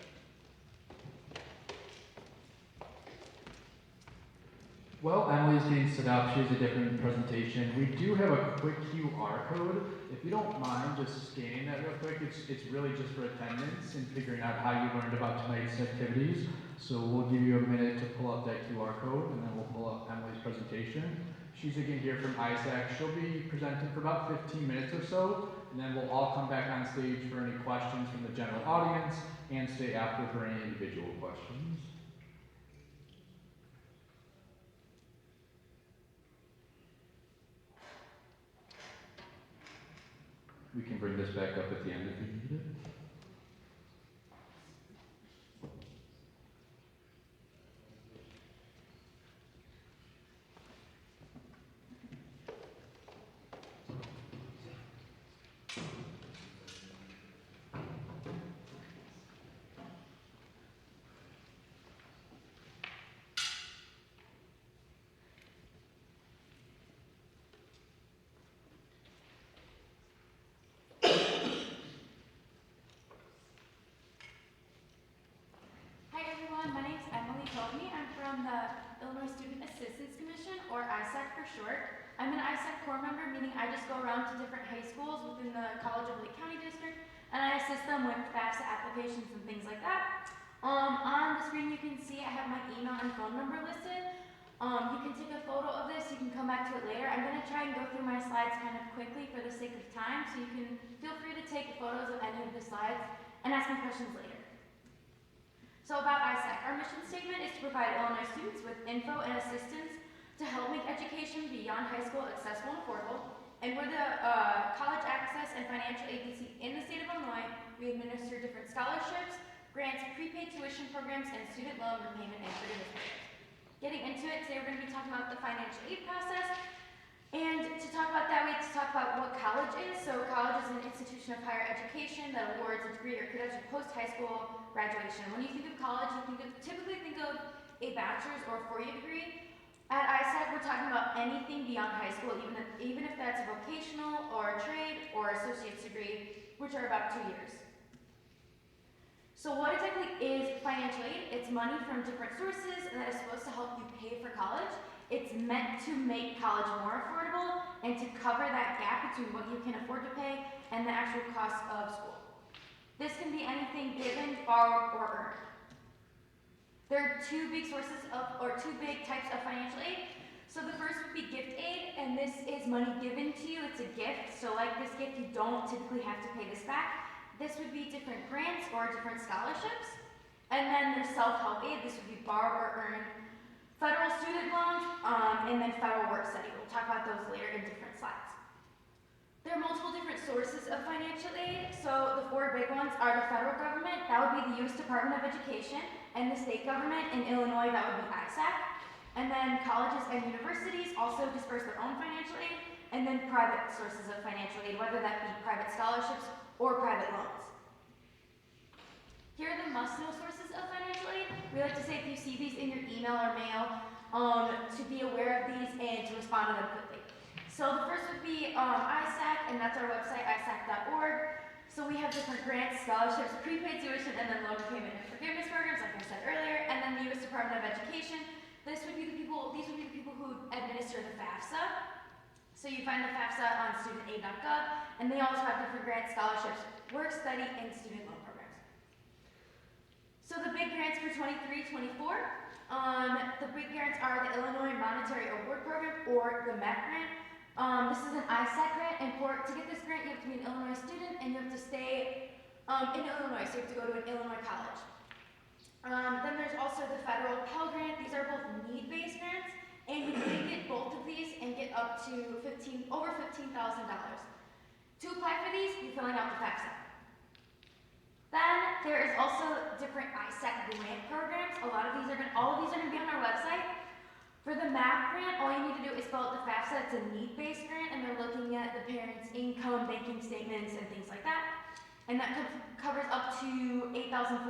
Well, Emily's getting set up. She has a different presentation. We do have a quick QR code. If you don't mind just scanning that real quick, it's really just for attendance and figuring out how you learned about tonight's activities. So we'll give you a minute to pull up that QR code, and then we'll pull up Emily's presentation. She's again here from ISAC. She'll be presenting for about 15 minutes or so, and then we'll all come back on stage for any questions from the general audience and stay after for any individual questions. We can bring this back up at the end if you need it. Hi everyone, my name is Emily Cogney. I'm from the Illinois Student Assistance Commission, or ISAC for short. I'm an ISAC core member, meaning I just go around to different high schools within the College of Lake County District, and I assist them with FAFSA applications and things like that. On the screen you can see I have my email and phone number listed. You can take a photo of this, you can come back to it later. I'm going to try and go through my slides kind of quickly for the sake of time, so you can feel free to take photos of any of the slides and ask me questions later. So about ISAC, our mission statement is to provide Illinois students with info and assistance to help make education beyond high school accessible and affordable. And we're the college access and financial agency in the state of Illinois. We administer different scholarships, grants, prepaid tuition programs, and student loan repayment and forgiveness programs. Getting into it, today we're going to be talking about the financial aid process. And to talk about that, we have to talk about what college is. So college is an institution of higher education that awards a degree or credential post-high school graduation. When you think of college, you typically think of a bachelor's or a four-year degree. At ISAC, we're talking about anything beyond high school, even if that's a vocational or a trade or associate's degree, which are about 2 years. So what exactly is financial aid? It's money from different sources that is supposed to help you pay for college. It's meant to make college more affordable and to cover that gap between what you can afford to pay and the actual cost of school. This can be anything given, borrowed, or earned. There are two big types of financial aid. So the first would be gift aid, and this is money given to you. It's a gift. So like this gift, you don't typically have to pay this back. This would be different grants or different scholarships. And then there's self-help aid. This would be borrowed or earned. Federal student loans, and then federal work study. We'll talk about those later in different slides. There are multiple different sources of financial aid. So the four big ones are the federal government, that would be the U.S. Department of Education, and the state government in Illinois, that would be ISAC. And then colleges and universities also disperse their own financial aid, and then private sources of financial aid, whether that be private scholarships or private loans. Here are the must-know sources of financial aid. We like to say if you see these in your email or mail, to be aware of these and to respond to them quickly. So the first would be ISAC, and that's our website, isac.org. So we have different grants, scholarships, prepaid tuition, and then loan repayment and forgiveness programs, like I said earlier. And then the U.S. Department of Education. These would be the people who administer the FAFSA. So you find the FAFSA on studentaid.gov, and they also have different grants, scholarships, work study, and student loan programs. So the big grants for 23-24, the big grants are the Illinois Monetary Award Program, or the MAP grant. This is an ISAC grant, and to get this grant, you have to be an Illinois student, and you have to stay in Illinois, so you have to go to an Illinois college. Then there's also the federal Pell Grant. These are both need-based grants, and you can get both of these and get up to over $15,000. To apply for these, you're filling out the FAFSA. Then there is also different ISAC grant programs. All of these are going to be on our website. For the MAP grant, all you need to do is fill out the FAFSA. It's a need-based grant, and they're looking at the parents' income, banking statements, and things like that. And that covers up to $8,400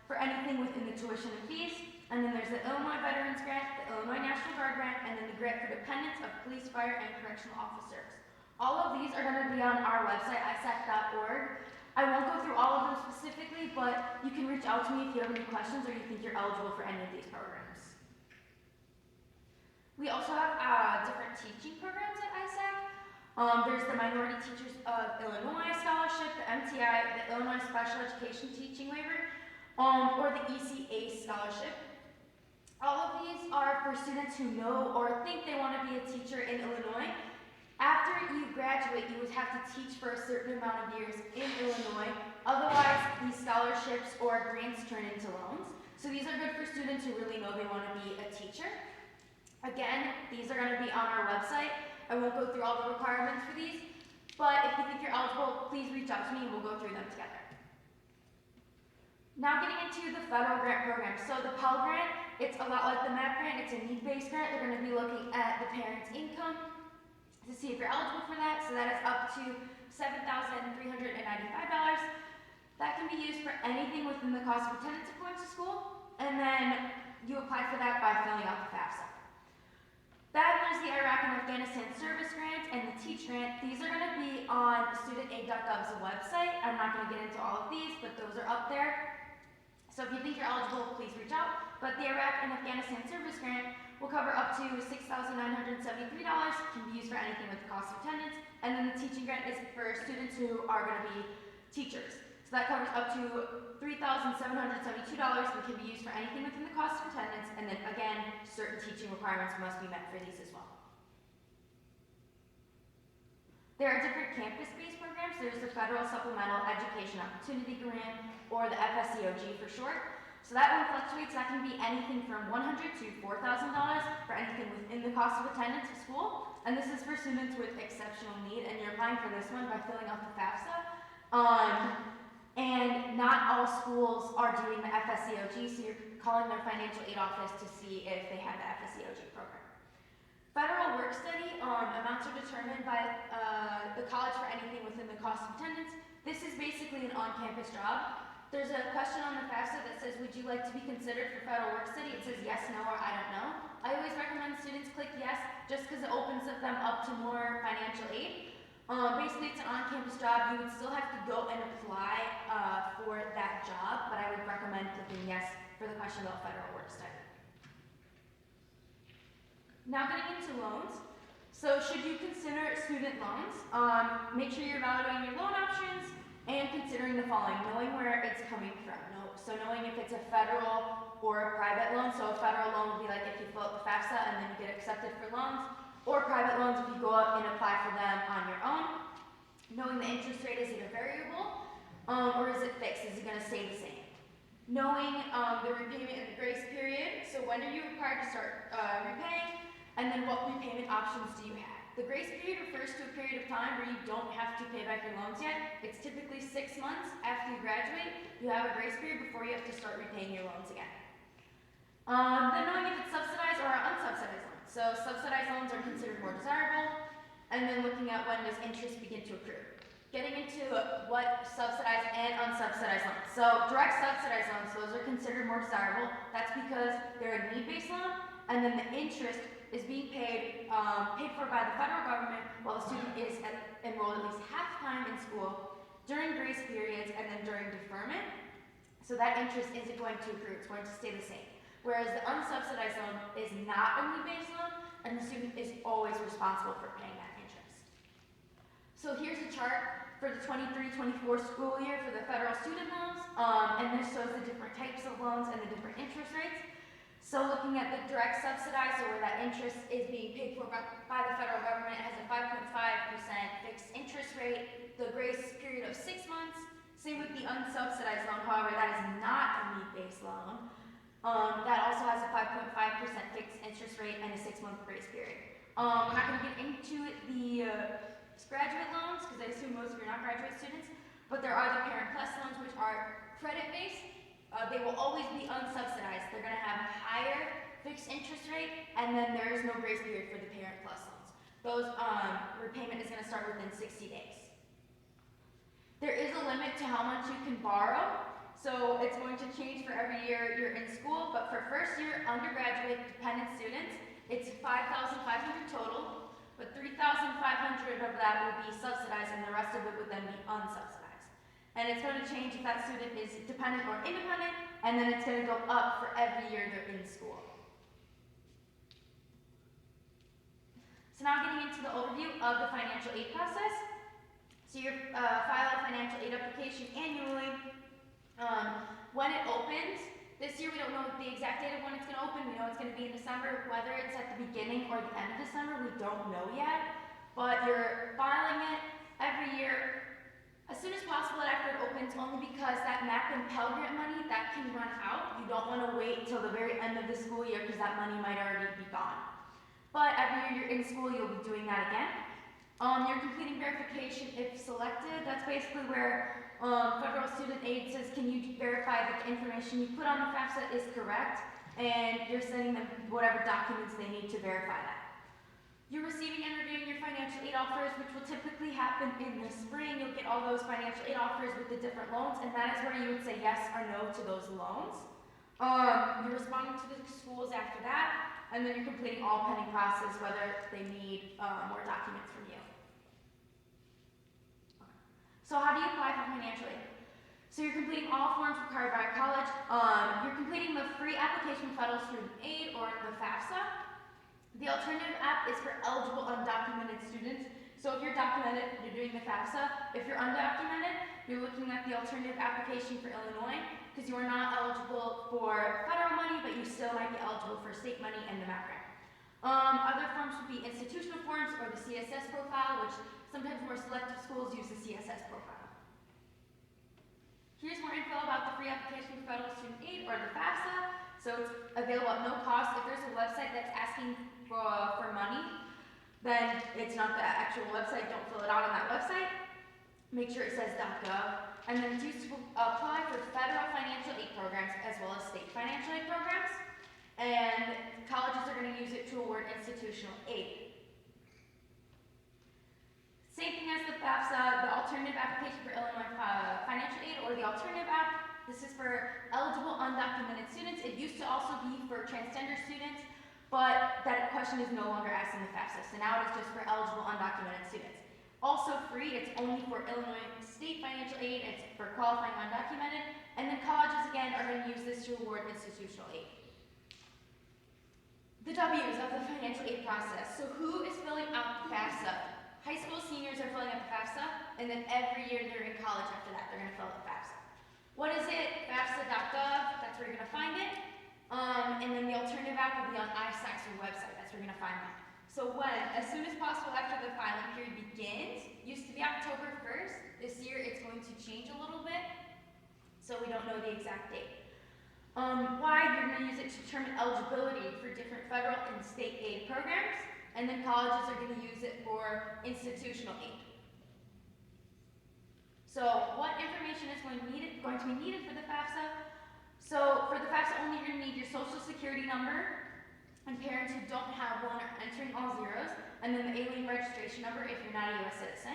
for anything within the tuition and fees. And then there's the Illinois Veterans Grant, the Illinois National Guard Grant, and then the grant for dependents of police, fire, and correctional officers. All of these are going to be on our website, isac.org. I won't go through all of them specifically, but you can reach out to me if you have any questions or you think you're eligible for any of these programs. We also have different teaching programs at ISAC. There's the Minority Teachers of Illinois Scholarship, the MTI, the Illinois Special Education Teaching Waiver, or the ECA Scholarship. All of these are for students who know or think they want to be a teacher in Illinois. After you graduate, you would have to teach for a certain amount of years in Illinois. Otherwise, these scholarships or grants turn into loans. So these are good for students who really know they want to be a teacher. Again, these are going to be on our website. I won't go through all the requirements for these. But if you think you're eligible, please reach out to me and we'll go through them together. Now getting into the federal grant program. So the Pell Grant, it's a lot like the MAP grant. It's a need-based grant. They're going to be looking at the parent's income to see if you're eligible for that. So that is up to $7,395. That can be used for anything within the cost of attendance of going to school. And then you apply for that by filling out the FAFSA. Then there's the Iraq and Afghanistan Service Grant and the Teach Grant. These are going to be on studentaid.gov's website. I'm not going to get into all of these, but those are up there. So if you think you're eligible, please reach out. But the Iraq and Afghanistan Service Grant will cover up to $6,973, can be used for anything with the cost of attendance. And then the Teaching Grant is for students who are going to be teachers. So that covers up to $3,772 and can be used for anything within the cost of attendance. And then again, certain teaching requirements must be met for these as well. There are different campus-based programs. There's the Federal Supplemental Education Opportunity Grant, or the FSEOG for short. So that one fluctuates. That can be anything from $100 to $4,000 for anything within the cost of attendance of school. And this is for students with exceptional need, and you're applying for this one by filling out the FAFSA. And not all schools are doing the FSEOG, so you're calling their financial aid office to see if they have the FSEOG program. Federal work study, amounts are determined by the college for anything within the cost of attendance. This is basically an on-campus job. There's a question on the FAFSA that says, would you like to be considered for federal work study? It says yes, no, or I don't know. I always recommend students click yes, just because it opens them up to more financial aid. Basically, it's an on-campus job. You would still have to go and apply for that job, but I would recommend clicking yes for the question about federal work study. Now getting into loans. So should you consider student loans? Make sure you're evaluating your loan options and considering the following, knowing where it's coming from. So knowing if it's a federal or a private loan. So a federal loan would be like if you fill out the FAFSA and then you get accepted for loans. Or private loans if you go out and apply for them on your own. Knowing the interest rate, is it a variable or is it fixed? Is it going to stay the same? Knowing the repayment and the grace period. So when are you required to start repaying? And then what repayment options do you have? The grace period refers to a period of time where you don't have to pay back your loans yet. It's typically 6 months after you graduate. You have a grace period before you have to start repaying your loans again. Then knowing if it's subsidized or unsubsidized loans. So subsidized loans are considered more desirable, and then looking at when does interest begin to accrue. Getting into what subsidized and unsubsidized loans. So direct subsidized loans, those are considered more desirable. That's because they're a need-based loan, and then the interest is being paid for by the federal government while the student is enrolled at least half time in school, during grace periods, and then during deferment. So that interest isn't going to accrue, it's going to stay the same. Whereas the unsubsidized loan is not a need-based loan, and the student is always responsible for paying that interest. So here's a chart for the 23-24 school year for the federal student loans, and this shows the different types of loans and the different interest rates. So looking at the direct subsidized, or where that interest is being paid for by the federal government, it has a 5.5% fixed interest rate, the grace period of 6 months. Same with the unsubsidized loan, however, that is not a need-based loan. That also has a 5.5% fixed interest rate and a 6-month grace period. I'm not going to get into the graduate loans because I assume most of you are not graduate students, but there are the Parent Plus loans, which are credit-based. They will always be unsubsidized. They're going to have a higher fixed interest rate, and then there is no grace period for the Parent Plus loans. Those repayment is going to start within 60 days. There is a limit to how much you can borrow. So it's going to change for every year you're in school, but for first year undergraduate dependent students, it's $5,500 total, but $3,500 of that will be subsidized and the rest of it would then be unsubsidized. And it's going to change if that student is dependent or independent, and then it's going to go up for every year they're in school. So now getting into the overview of the financial aid process. So you file a financial aid application annually. When it opens, this year we don't know the exact date of when it's going to open. We know it's going to be in December. Whether it's at the beginning or the end of December, we don't know yet. But you're filing it every year as soon as possible after it opens, only because that MAP and Pell Grant money, that can run out. You don't want to wait until the very end of the school year because that money might already be gone. But every year you're in school, you'll be doing that again. You're completing verification if selected. That's basically where federal student aid says, can you verify that the information you put on the FAFSA is correct, and you're sending them whatever documents they need to verify that. You're receiving and reviewing your financial aid offers, which will typically happen in the spring. You'll get all those financial aid offers with the different loans, and that is where you would say yes or no to those loans. You're responding to the schools after that, and then you're completing all pending process, whether they need more documents from you. So how do you apply for financial aid? So you're completing all forms required by a college. You're completing the free application for federal student aid, or the FAFSA. The alternative app is for eligible undocumented students. So if you're documented, you're doing the FAFSA. If you're undocumented, you're looking at the alternative application for Illinois, because you are not eligible for federal money, but you still might be eligible for state money and the MAP grant. Other forms would be institutional forms or the CSS profile, which sometimes more selective schools use the CSS profile. Here's more info about the free application for federal student aid, or the FAFSA. So it's available at no cost. If there's a website that's asking for money, then it's not the actual website. Don't fill it out on that website. Make sure it says .gov. And then it's used to apply for federal financial aid programs as well as state financial aid programs. And colleges are going to use it to award institutional aid. Same thing as the FAFSA, the alternative application for Illinois financial aid, or the alternative app. This is for eligible undocumented students. It used to also be for transgender students, but that question is no longer asked in the FAFSA. So now it is just for eligible undocumented students. Also free, it's only for Illinois state financial aid, it's for qualifying undocumented, and then colleges again are going to use this to award institutional aid. The W's of the financial aid process. So who is filling out the FAFSA? High school seniors are filling out the FAFSA, and then every year they're in college after that, they're going to fill out the FAFSA. What is it? FAFSA.gov, that's where you're going to find it. And then the alternative app will be on ISAC's website, that's where you're going to find that. So when? As soon as possible after the filing period begins. Used to be October 1st. This year it's going to change a little bit, so we don't know the exact date. Why? You're going to use it to determine eligibility for different federal and state aid programs, and then colleges are going to use it for institutional aid. So what information is going to be needed for the FAFSA? So for the FAFSA only, you're going to need your social security number, and parents who don't have one are entering all zeros, and then the alien registration number if you're not a U.S. citizen.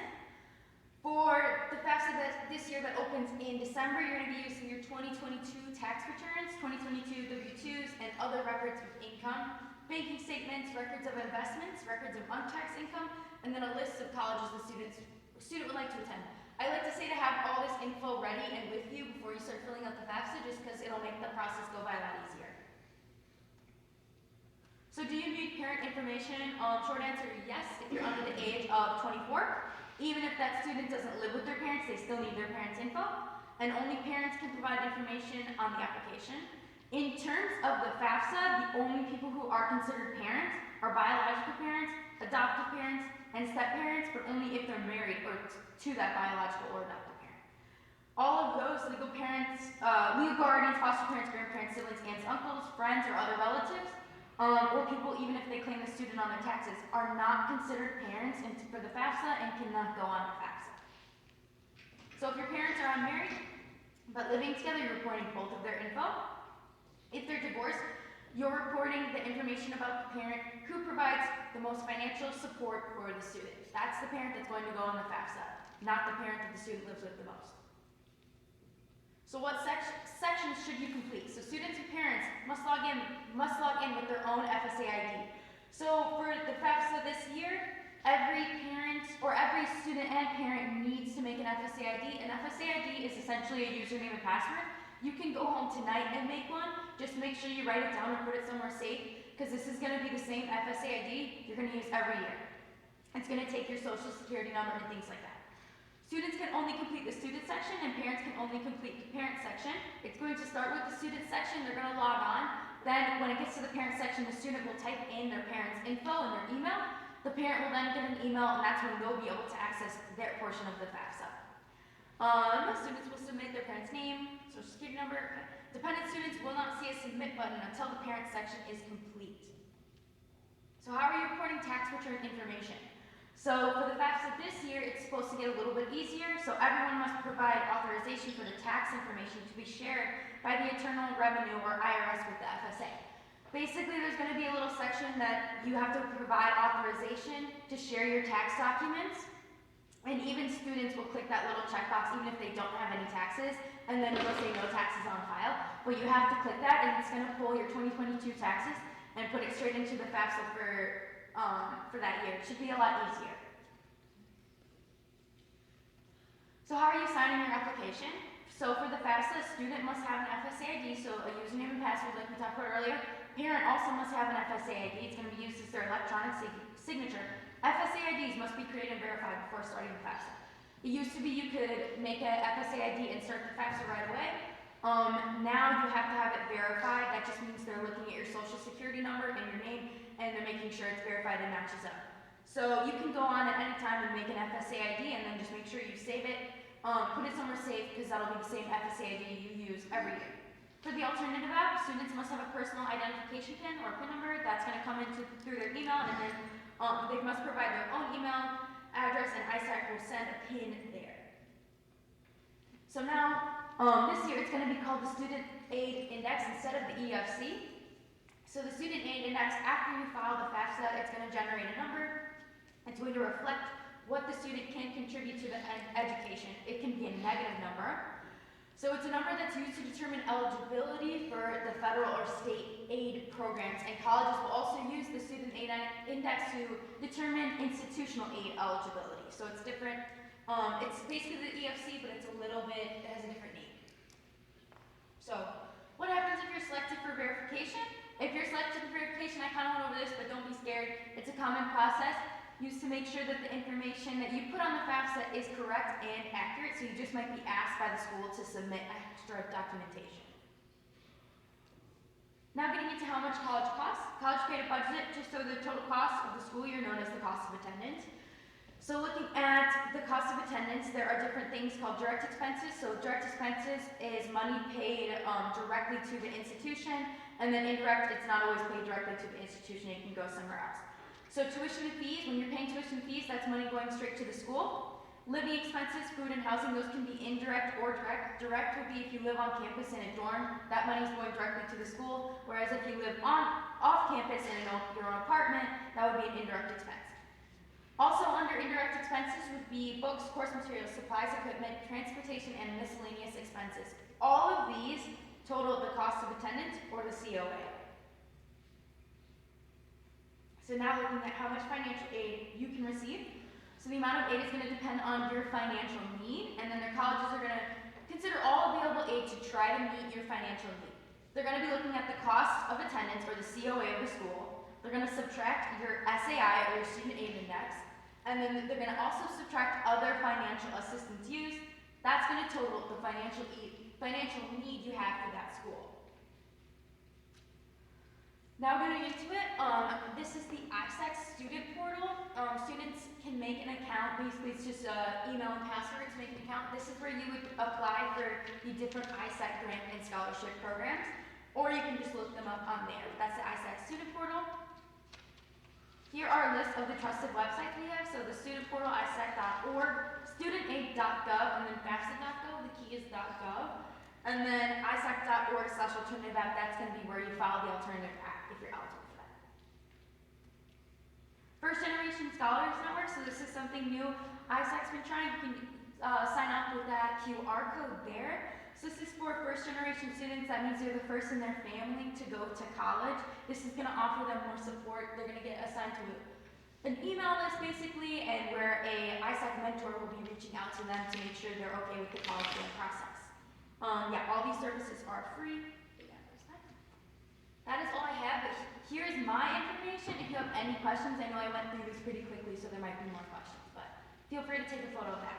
For the FAFSA this year that opens in December, you're going to be using your 2022 tax returns, 2022 W-2s, and other records of income, banking statements, records of investments, records of untaxed income, and then a list of colleges the student would like to attend. I like to say to have all this info ready and with you before you start filling out the FAFSA, just because it'll make the process go by a lot easier. So do you need parent information? Short answer, yes, if you're under the age of 24. Even if that student doesn't live with their parents, they still need their parents' info. And only parents can provide information on the application. In terms of the FAFSA, the only people who are considered parents are biological parents, adoptive parents, and step-parents, but only if they're married or to that biological or adoptive parent. All of those legal parents, legal guardians, foster parents, grandparents, siblings, aunts, uncles, friends, or other relatives, or people, even if they claim the student on their taxes, are not considered parents for the FAFSA and cannot go on the FAFSA. So if your parents are unmarried, but living together, you're reporting both of their info. If they're divorced, you're reporting the information about the parent who provides the most financial support for the student. That's the parent that's going to go on the FAFSA, not the parent that the student lives with the most. So what sections should you complete? So students and parents must log in with their own FSA ID. So for the FAFSA this year, every parent or every student and parent needs to make an FSA ID. An FSA ID is essentially a username and password. You can go home tonight and make one. Just make sure you write it down and put it somewhere safe, because this is going to be the same FSA ID you're going to use every year. It's going to take your social security number and things like that. Students can only complete the student section, and parents can only complete the parent section. It's going to start with the student section. They're going to log on. Then when it gets to the parent section, the student will type in their parent's info and their email. The parent will then get an email, and that's when they'll be able to access their portion of the FAFSA. Students will submit their parent's name, social security number. Dependent students will not see a submit button until the parent section is complete. So how are you reporting tax return information? So for the FAFSA this year, it's supposed to get a little bit easier, so everyone must provide authorization for the tax information to be shared by the Internal Revenue or IRS with the FSA. Basically, there's going to be a little section that you have to provide authorization to share your tax documents, and even students will click that little checkbox even if they don't have any taxes, and then it'll say no taxes on file, but you have to click that and it's going to pull your 2022 taxes and put it straight into the FAFSA for that year. It should be a lot easier. So how are you signing your application? So for the FAFSA, a student must have an FSA ID, so a username and password like we talked about earlier. Parent also must have an FSA ID. It's going to be used as their electronic signature. FSA IDs must be created and verified before starting the FAFSA. It used to be you could make an FSA ID and start the FAFSA right away. Now you have to have it verified. That just means they're looking at your social security number and your name, and they're making sure it's verified and matches up. So you can go on at any time and make an FSA ID and then just make sure you save it. Put it somewhere safe because that'll be the same FSA ID you use every year. For the alternative app, students must have a personal identification PIN or PIN number that's going to come through their email, and then they must provide their own email address, and ISAC will send a PIN there. So now, this year it's going to be called the Student Aid Index instead of the EFC. So the Student Aid Index, after you file the FAFSA, it's going to generate a number. It's going to reflect what the student can contribute to the education. It can be a negative number. So it's a number that's used to determine eligibility for the federal or state aid programs, and colleges will also use the Student Aid Index to determine institutional aid eligibility. So it's different. It's basically the EFC, but it's a little bit, it has a different name. So what happens if you're selected for verification? If you're selected for verification, I kind of went over this, but don't be scared. It's a common process used to make sure that the information that you put on the FAFSA is correct and accurate, so you just might be asked by the school to submit extra documentation. Now getting into how much college costs. College create a budget just so the total cost of the school year, known as the cost of attendance. So looking at the cost of attendance, there are different things called direct expenses. So direct expenses is money paid directly to the institution, and then indirect, it's not always paid directly to the institution, it can go somewhere else. So tuition and fees, when you're paying tuition fees, that's money going straight to the school. Living expenses, food and housing, those can be indirect or direct. Direct would be if you live on campus in a dorm, that money is going directly to the school. Whereas if you live off campus in your own apartment, that would be an indirect expense. Also under indirect expenses would be books, course materials, supplies, equipment, transportation, and miscellaneous expenses. All of these total the cost of attendance or the COA. So now looking at how much financial aid you can receive. So the amount of aid is going to depend on your financial need, and then their colleges are going to consider all available aid to try to meet your financial need. They're going to be looking at the cost of attendance or the COA of the school. They're going to subtract your SAI or your Student Aid Index, and then they're going to also subtract other financial assistance used. That's going to total the financial need you have for that school. Now getting into it, this is the ISAC student portal. Students can make an account. Basically, it's just an email and password to make an account. This is where you would apply for the different ISAC grant and scholarship programs, or you can just look them up on there. That's the ISAC student portal. Here are a list of the trusted websites we have. So the student portal, ISAC.org, studentaid.gov, and then FAFSA.gov. The key is .gov. And then ISAC.org/alternative app, that's going to be where you file the alternative app if you're eligible for that. First Generation Scholars Network, so this is something new ISAC's been trying. You can sign up with that QR code there. So this is for first generation students. That means they're the first in their family to go to college. This is going to offer them more support. They're going to get assigned to an email list basically, and where a ISAC mentor will be reaching out to them to make sure they're okay with the college going process. Yeah, all these services are free. That is all I have, but here's my information. If you have any questions, I know I went through this pretty quickly, so there might be more questions, but feel free to take a photo of that.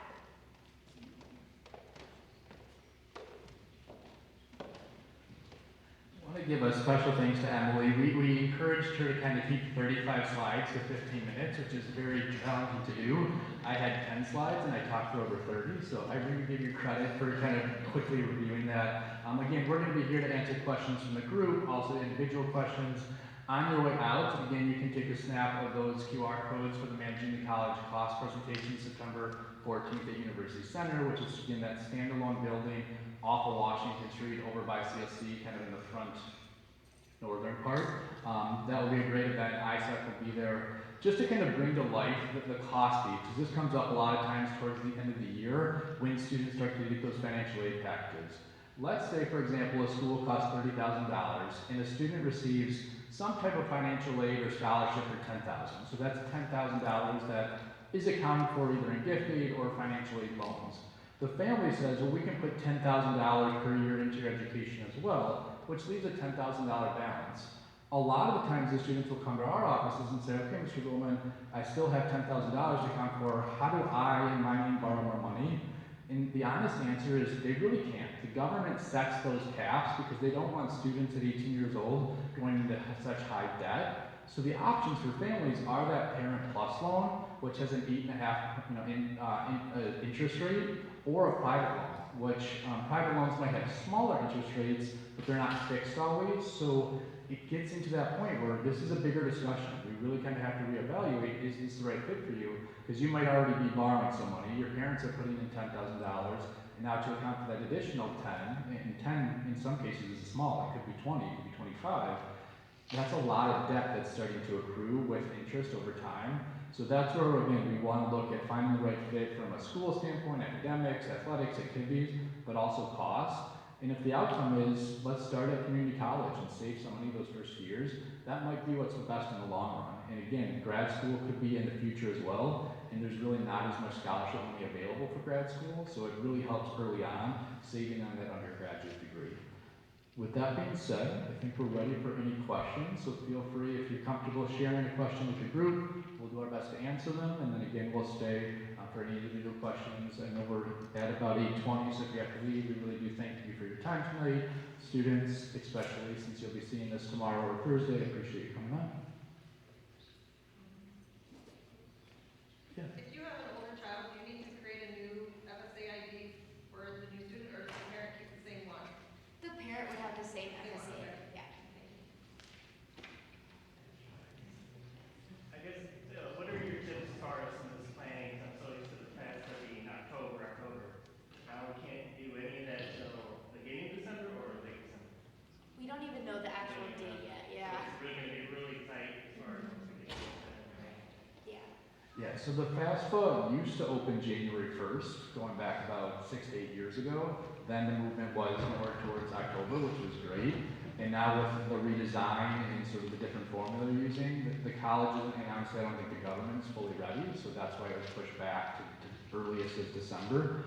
I want to give a special thanks to Emily. We encouraged her to kind of keep 35 slides to 15 minutes, which is very challenging to do. I had 10 slides and I talked for over 30, so I really give you credit for kind of quickly reviewing that. Again, we're going to be here to answer questions from the group, also individual questions. On your way out, again, you can take a snap of those QR codes for the Managing the College class presentation September 14th at University Center, which is again that standalone building off of Washington Street over by CSC, kind of in the front northern part. That will be a great event. ISEC will be there just to kind of bring to life the cost piece, because this comes up a lot of times towards the end of the year when students start to get those financial aid packages. Let's say, for example, a school costs $30,000 and a student receives some type of financial aid or scholarship for $10,000. So that's $10,000 that is accounted for either in gift aid or financial aid loans. The family says, well, we can put $10,000 per year into your education as well, which leaves a $10,000 balance. A lot of the times the students will come to our offices and say, okay, Mr. Goldman, I still have $10,000 to account for. How do I, in my name, borrow more money? And the honest answer is they really can't. The government sets those caps because they don't want students at 18 years old going into such high debt. So the options for families are that Parent Plus loan, which has an 8.5% interest rate, or a private loan, which private loans might have smaller interest rates, but they're not fixed always. So it gets into that point where this is a bigger discussion. We really kind of have to reevaluate, is this the right fit for you? Because you might already be borrowing some money, your parents are putting in $10,000, and now to account for that additional 10, and 10 in some cases is small, it could be 20, it could be 25, that's a lot of debt that's starting to accrue with interest over time. So that's where, again, we want to look at finding the right fit from a school standpoint, academics, athletics, activities, but also cost. And if the outcome is, let's start at community college and save some money those first years, that might be what's the best in the long run. And again, grad school could be in the future as well, and there's really not as much scholarship money available for grad school, so it really helps early on, saving on that undergraduate degree. With that being said, I think we're ready for any questions, so feel free, if you're comfortable sharing a question with the group, we'll do our best to answer them, and then again, we'll stay for any individual questions. I know we're at about 8:20, so if you have to leave, we really do thank you for your time tonight. Students, especially since you'll be seeing us tomorrow or Thursday, I appreciate you coming on. Yeah. If you have an older child, do you need to create a new FSA ID for the new student, or does the parent keep the same one? The parent would have the same FSA. Okay. Yeah. I guess, what are your tips as far as some of this planning? I'm so used to the past being October. Now we can't do any of that till beginning of December or late December? We don't even know the actual date yet. So Yeah. it's really gonna be really tight as far as beginning of December. Yeah. Yeah, so the FAFSA used to open January 1st, going back about 6 to 8 years ago. Then the movement was more towards October, which was great. And now with the redesign and sort of the different formula they're using, the colleges, and honestly I don't think the government's fully ready, so that's why it was pushed back to earliest is December.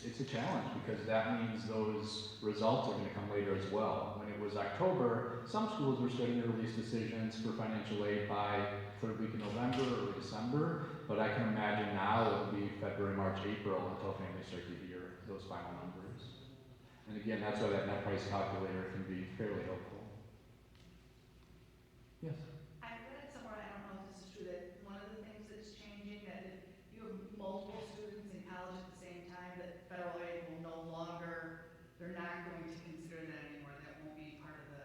It's a challenge because that means those results are going to come later as well. When it was October, some schools were starting to release decisions for financial aid by third week of November or December, but I can imagine now it'll be February, March, April until families start to hear those final numbers. And again, that's why that net price calculator can be fairly helpful. Yes? I read somewhere, I don't know if this is true, that one of the things that's changing, that if you have multiple students in college at the same time, that federal aid will no longer, they're not going to consider that anymore, that won't be part of the,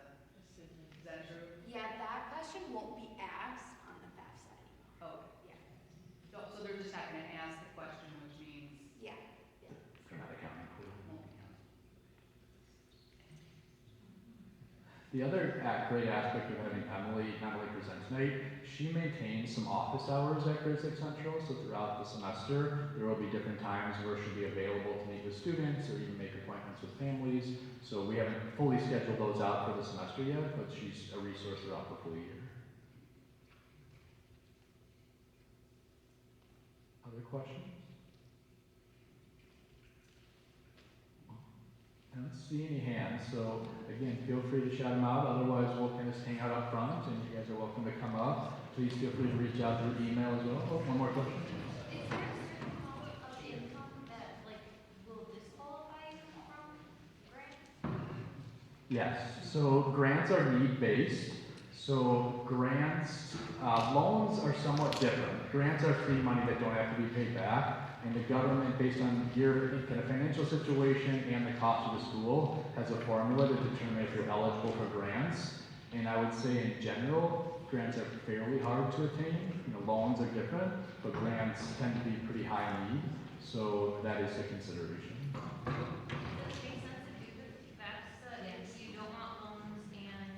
is that true? Yeah, that question won't be asked on the FAFSA anymore. Oh, Yeah. so they're just not gonna ask the question, which means Yeah. They're not accounting for it. it won't be counted. The other great aspect of having Emily not only present tonight, she maintains some office hours at Grade 6 Central, so throughout the semester, there will be different times where she'll be available to meet with students or even make appointments with families. So we haven't fully scheduled those out for the semester yet, but she's a resource throughout the full year. Other questions? I don't see any hands, so again, feel free to shout them out. Otherwise, we'll kind of hang out up front, and you guys are welcome to come up. Please feel free to reach out through email as well. Oh, one more question. Is there a certain amount of income that, like, will disqualify you from grants? Yes, so grants are need-based. So grants, loans are somewhat different. Grants are free money that don't have to be paid back. And the government, based on your kind of financial situation and the cost of the school, has a formula to determine if you're eligible for grants. And I would say in general, grants are fairly hard to attain. You know, loans are different, but grants tend to be pretty high need, so that is a consideration. Does it make sense to do the FAFSA if you don't want loans and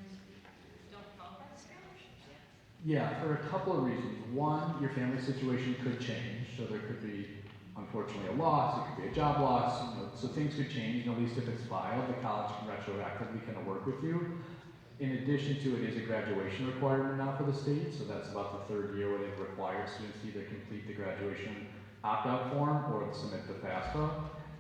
don't qualify for scholarships? Yeah, for a couple of reasons. One, your family situation could change, so there could be, unfortunately, a loss, it could be a job loss, you know, so things could change, and at least if it's filed, the college can retroactively kind of work with you. In addition to it is a graduation requirement now for the state, so that's about the third year where they've required students to either complete the graduation opt-out form or submit the FAFSA.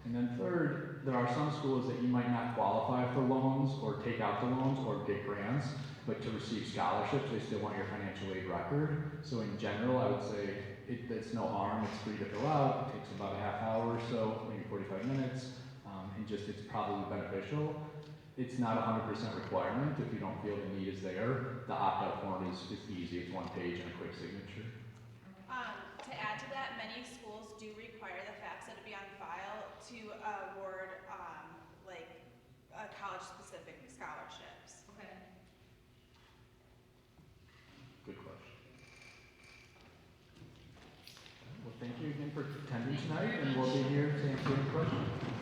And then third, there are some schools that you might not qualify for loans or take out the loans or get grants, but to receive scholarships, they still want your financial aid record. So in general, I would say it's no harm, it's free to fill out, it takes about a half hour or so, maybe 45 minutes, and just it's probably beneficial. It's not a 100% requirement if you don't feel the need is there. The opt-out form is easy, it's one page and a quick signature. To add to that, many schools do require the FAFSA to be on file to award college-specific scholarships. Okay. Good question. Well, thank you again for attending tonight, and we'll be here to answer any questions.